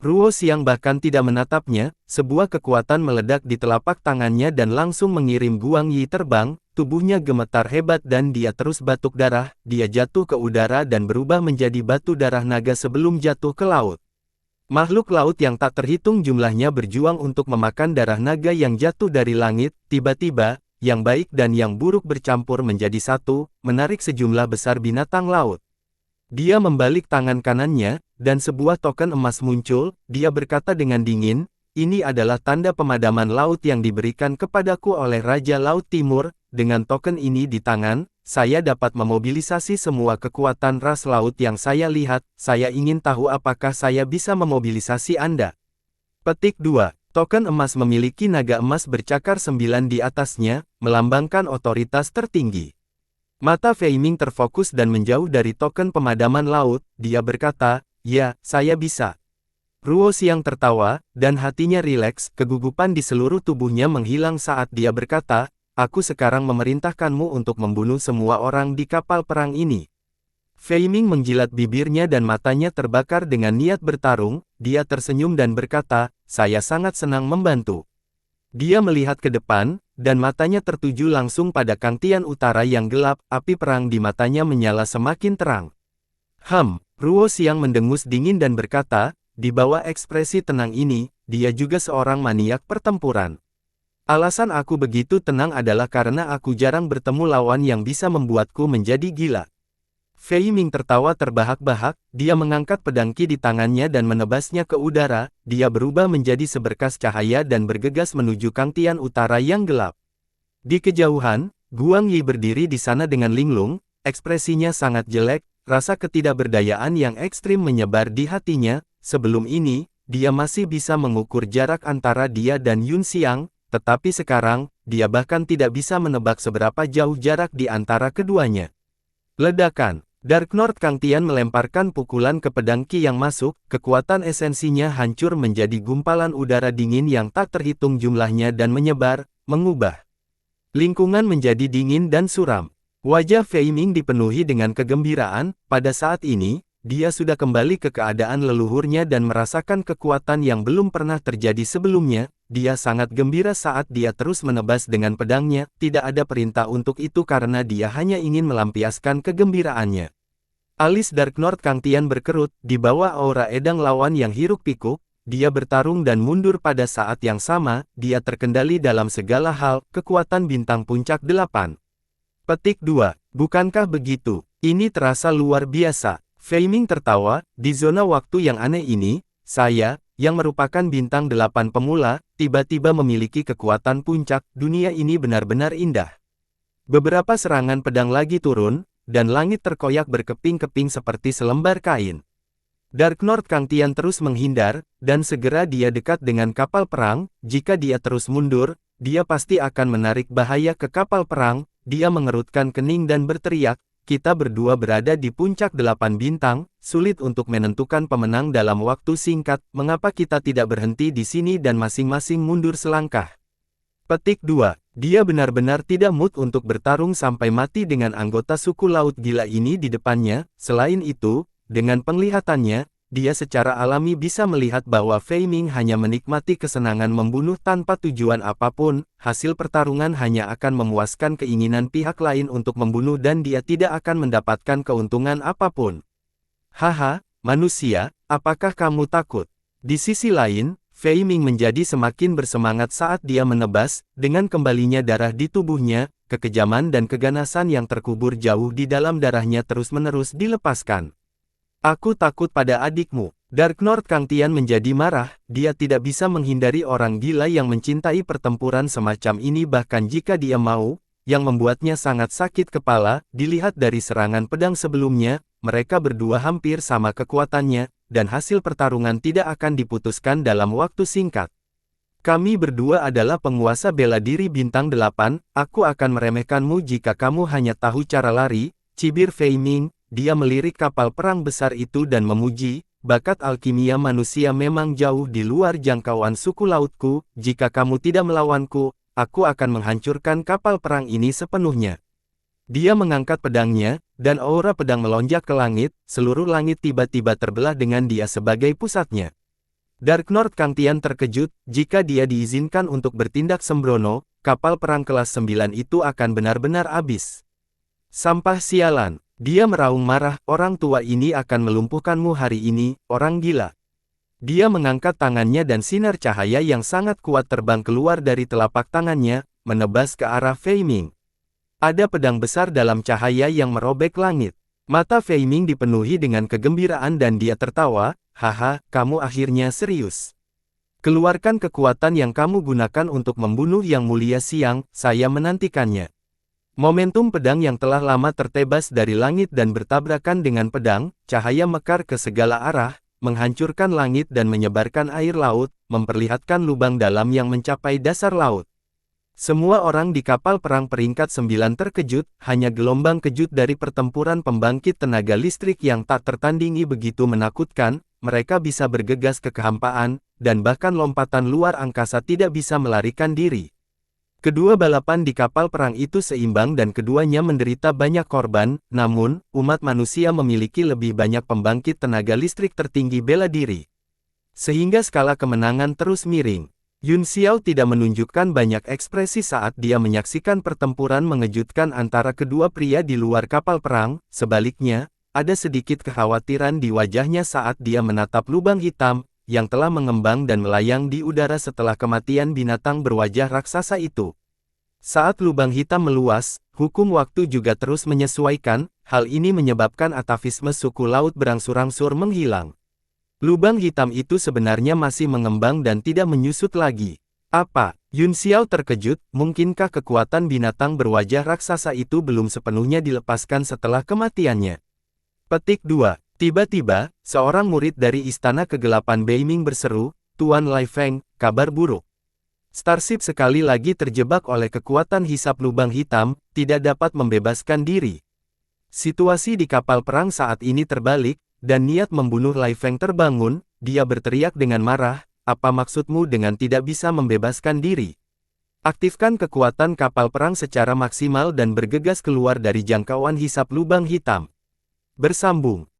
Ruo Xiang bahkan tidak menatapnya, sebuah kekuatan meledak di telapak tangannya dan langsung mengirim Guang Yi terbang, tubuhnya gemetar hebat dan dia terus batuk darah, dia jatuh ke udara dan berubah menjadi batu darah naga sebelum jatuh ke laut. Makhluk laut yang tak terhitung jumlahnya berjuang untuk memakan darah naga yang jatuh dari langit, tiba-tiba, yang baik dan yang buruk bercampur menjadi satu, menarik sejumlah besar binatang laut. Dia membalik tangan kanannya, dan sebuah token emas muncul, dia berkata dengan dingin, ini adalah tanda pemadaman laut yang diberikan kepadaku oleh Raja Laut Timur, dengan token ini di tangan, saya dapat memobilisasi semua kekuatan ras laut yang saya lihat, saya ingin tahu apakah saya bisa memobilisasi Anda. Petik 2. Token emas memiliki naga emas bercakar 9 di atasnya, melambangkan otoritas tertinggi. Mata Fei Ming terfokus dan menjauh dari token pemadaman laut, dia berkata, ya, saya bisa. Ruo Xiang tertawa, dan hatinya rileks, kegugupan di seluruh tubuhnya menghilang saat dia berkata, aku sekarang memerintahkanmu untuk membunuh semua orang di kapal perang ini. Fei Ming menjilat bibirnya dan matanya terbakar dengan niat bertarung, dia tersenyum dan berkata, saya sangat senang membantu. Dia melihat ke depan, dan matanya tertuju langsung pada Kangtian Utara yang gelap, api perang di matanya menyala semakin terang. Ruo Xiang mendengus dingin dan berkata, di bawah ekspresi tenang ini, dia juga seorang maniak pertempuran. Alasan aku begitu tenang adalah karena aku jarang bertemu lawan yang bisa membuatku menjadi gila. Fei Ming tertawa terbahak-bahak, dia mengangkat pedang Qi di tangannya dan menebasnya ke udara, dia berubah menjadi seberkas cahaya dan bergegas menuju Kangtian Utara yang gelap. Di kejauhan, Guang Yi berdiri di sana dengan linglung, ekspresinya sangat jelek, rasa ketidakberdayaan yang ekstrim menyebar di hatinya, sebelum ini, dia masih bisa mengukur jarak antara dia dan Yun Xiang, tetapi sekarang, dia bahkan tidak bisa menebak seberapa jauh jarak di antara keduanya. Ledakan. Dark Lord Kangtian melemparkan pukulan ke pedang Qi yang masuk, kekuatan esensinya hancur menjadi gumpalan udara dingin yang tak terhitung jumlahnya dan menyebar, mengubah lingkungan menjadi dingin dan suram. Wajah Fei Ming dipenuhi dengan kegembiraan, pada saat ini, dia sudah kembali ke keadaan leluhurnya dan merasakan kekuatan yang belum pernah terjadi sebelumnya, dia sangat gembira saat dia terus menebas dengan pedangnya, tidak ada perintah untuk itu karena dia hanya ingin melampiaskan kegembiraannya. Alis Dark Lord Kangtian berkerut, di bawah aura edang lawan yang hiruk-pikuk, dia bertarung dan mundur pada saat yang sama, dia terkendali dalam segala hal, kekuatan bintang puncak 8. Petik 2. Bukankah begitu? Ini terasa luar biasa. Fei Ming tertawa, di zona waktu yang aneh ini, saya, yang merupakan bintang 8 pemula, tiba-tiba memiliki kekuatan puncak, dunia ini benar-benar indah. Beberapa serangan pedang lagi turun, dan langit terkoyak berkeping-keping seperti selembar kain. Dark Lord Kang Tian terus menghindar, dan segera dia dekat dengan kapal perang. Jika dia terus mundur, dia pasti akan menarik bahaya ke kapal perang. Dia mengerutkan kening dan berteriak, kita berdua berada di puncak 8 bintang, sulit untuk menentukan pemenang dalam waktu singkat, mengapa kita tidak berhenti di sini dan masing-masing mundur selangkah. Petik 2. Dia benar-benar tidak mood untuk bertarung sampai mati dengan anggota suku laut gila ini di depannya. Selain itu, dengan penglihatannya, dia secara alami bisa melihat bahwa Fei Ming hanya menikmati kesenangan membunuh tanpa tujuan apapun. Hasil pertarungan hanya akan memuaskan keinginan pihak lain untuk membunuh dan dia tidak akan mendapatkan keuntungan apapun. Haha, manusia, apakah kamu takut? Di sisi lain, Fei Ming menjadi semakin bersemangat saat dia menebas, dengan kembalinya darah di tubuhnya, kekejaman dan keganasan yang terkubur jauh di dalam darahnya terus-menerus dilepaskan. Aku takut pada adikmu. Dark Lord Kang Tian menjadi marah, dia tidak bisa menghindari orang gila yang mencintai pertempuran semacam ini bahkan jika dia mau, yang membuatnya sangat sakit kepala. Dilihat dari serangan pedang sebelumnya, mereka berdua hampir sama kekuatannya, dan hasil pertarungan tidak akan diputuskan dalam waktu singkat. Kami berdua adalah penguasa bela diri bintang 8, aku akan meremehkanmu jika kamu hanya tahu cara lari, cibir Fei Ming. Dia melirik kapal perang besar itu dan memuji, bakat alkimia manusia memang jauh di luar jangkauan suku lautku, jika kamu tidak melawanku, aku akan menghancurkan kapal perang ini sepenuhnya. Dia mengangkat pedangnya, dan aura pedang melonjak ke langit, seluruh langit tiba-tiba terbelah dengan dia sebagai pusatnya. Dark Lord Kang Tian terkejut, jika dia diizinkan untuk bertindak sembrono, kapal perang kelas 9 itu akan benar-benar habis. Sampah sialan. Dia meraung marah, orang tua ini akan melumpuhkanmu hari ini, orang gila. Dia mengangkat tangannya dan sinar cahaya yang sangat kuat terbang keluar dari telapak tangannya, menebas ke arah Fei Ming. Ada pedang besar dalam cahaya yang merobek langit. Mata Fei Ming dipenuhi dengan kegembiraan dan dia tertawa, haha, kamu akhirnya serius. Keluarkan kekuatan yang kamu gunakan untuk membunuh Yang Mulia Siang, saya menantikannya. Momentum pedang yang telah lama tertebas dari langit dan bertabrakan dengan pedang, cahaya mekar ke segala arah, menghancurkan langit dan menyebarkan air laut, memperlihatkan lubang dalam yang mencapai dasar laut. Semua orang di kapal perang peringkat 9 terkejut, hanya gelombang kejut dari pertempuran pembangkit tenaga listrik yang tak tertandingi begitu menakutkan, mereka bisa bergegas ke kehampaan, dan bahkan lompatan luar angkasa tidak bisa melarikan diri. Kedua balapan di kapal perang itu seimbang dan keduanya menderita banyak korban, namun, umat manusia memiliki lebih banyak pembangkit tenaga listrik tertinggi bela diri. Sehingga skala kemenangan terus miring. Yun Xiao tidak menunjukkan banyak ekspresi saat dia menyaksikan pertempuran mengejutkan antara kedua pria di luar kapal perang, sebaliknya, ada sedikit kekhawatiran di wajahnya saat dia menatap lubang hitam, yang telah mengembang dan melayang di udara setelah kematian binatang berwajah raksasa itu. Saat lubang hitam meluas, hukum waktu juga terus menyesuaikan, hal ini menyebabkan atavisme suku laut berangsur-angsur menghilang. Lubang hitam itu sebenarnya masih mengembang dan tidak menyusut lagi. Apa? Yun Xiao terkejut, mungkinkah kekuatan binatang berwajah raksasa itu belum sepenuhnya dilepaskan setelah kematiannya? Petik 2. Tiba-tiba, seorang murid dari Istana Kegelapan Beiming berseru, Tuan Lai Feng, kabar buruk. Starship sekali lagi terjebak oleh kekuatan hisap lubang hitam, tidak dapat membebaskan diri. Situasi di kapal perang saat ini terbalik, dan niat membunuh Lai Feng terbangun, dia berteriak dengan marah, apa maksudmu dengan tidak bisa membebaskan diri? Aktifkan kekuatan kapal perang secara maksimal dan bergegas keluar dari jangkauan hisap lubang hitam. Bersambung.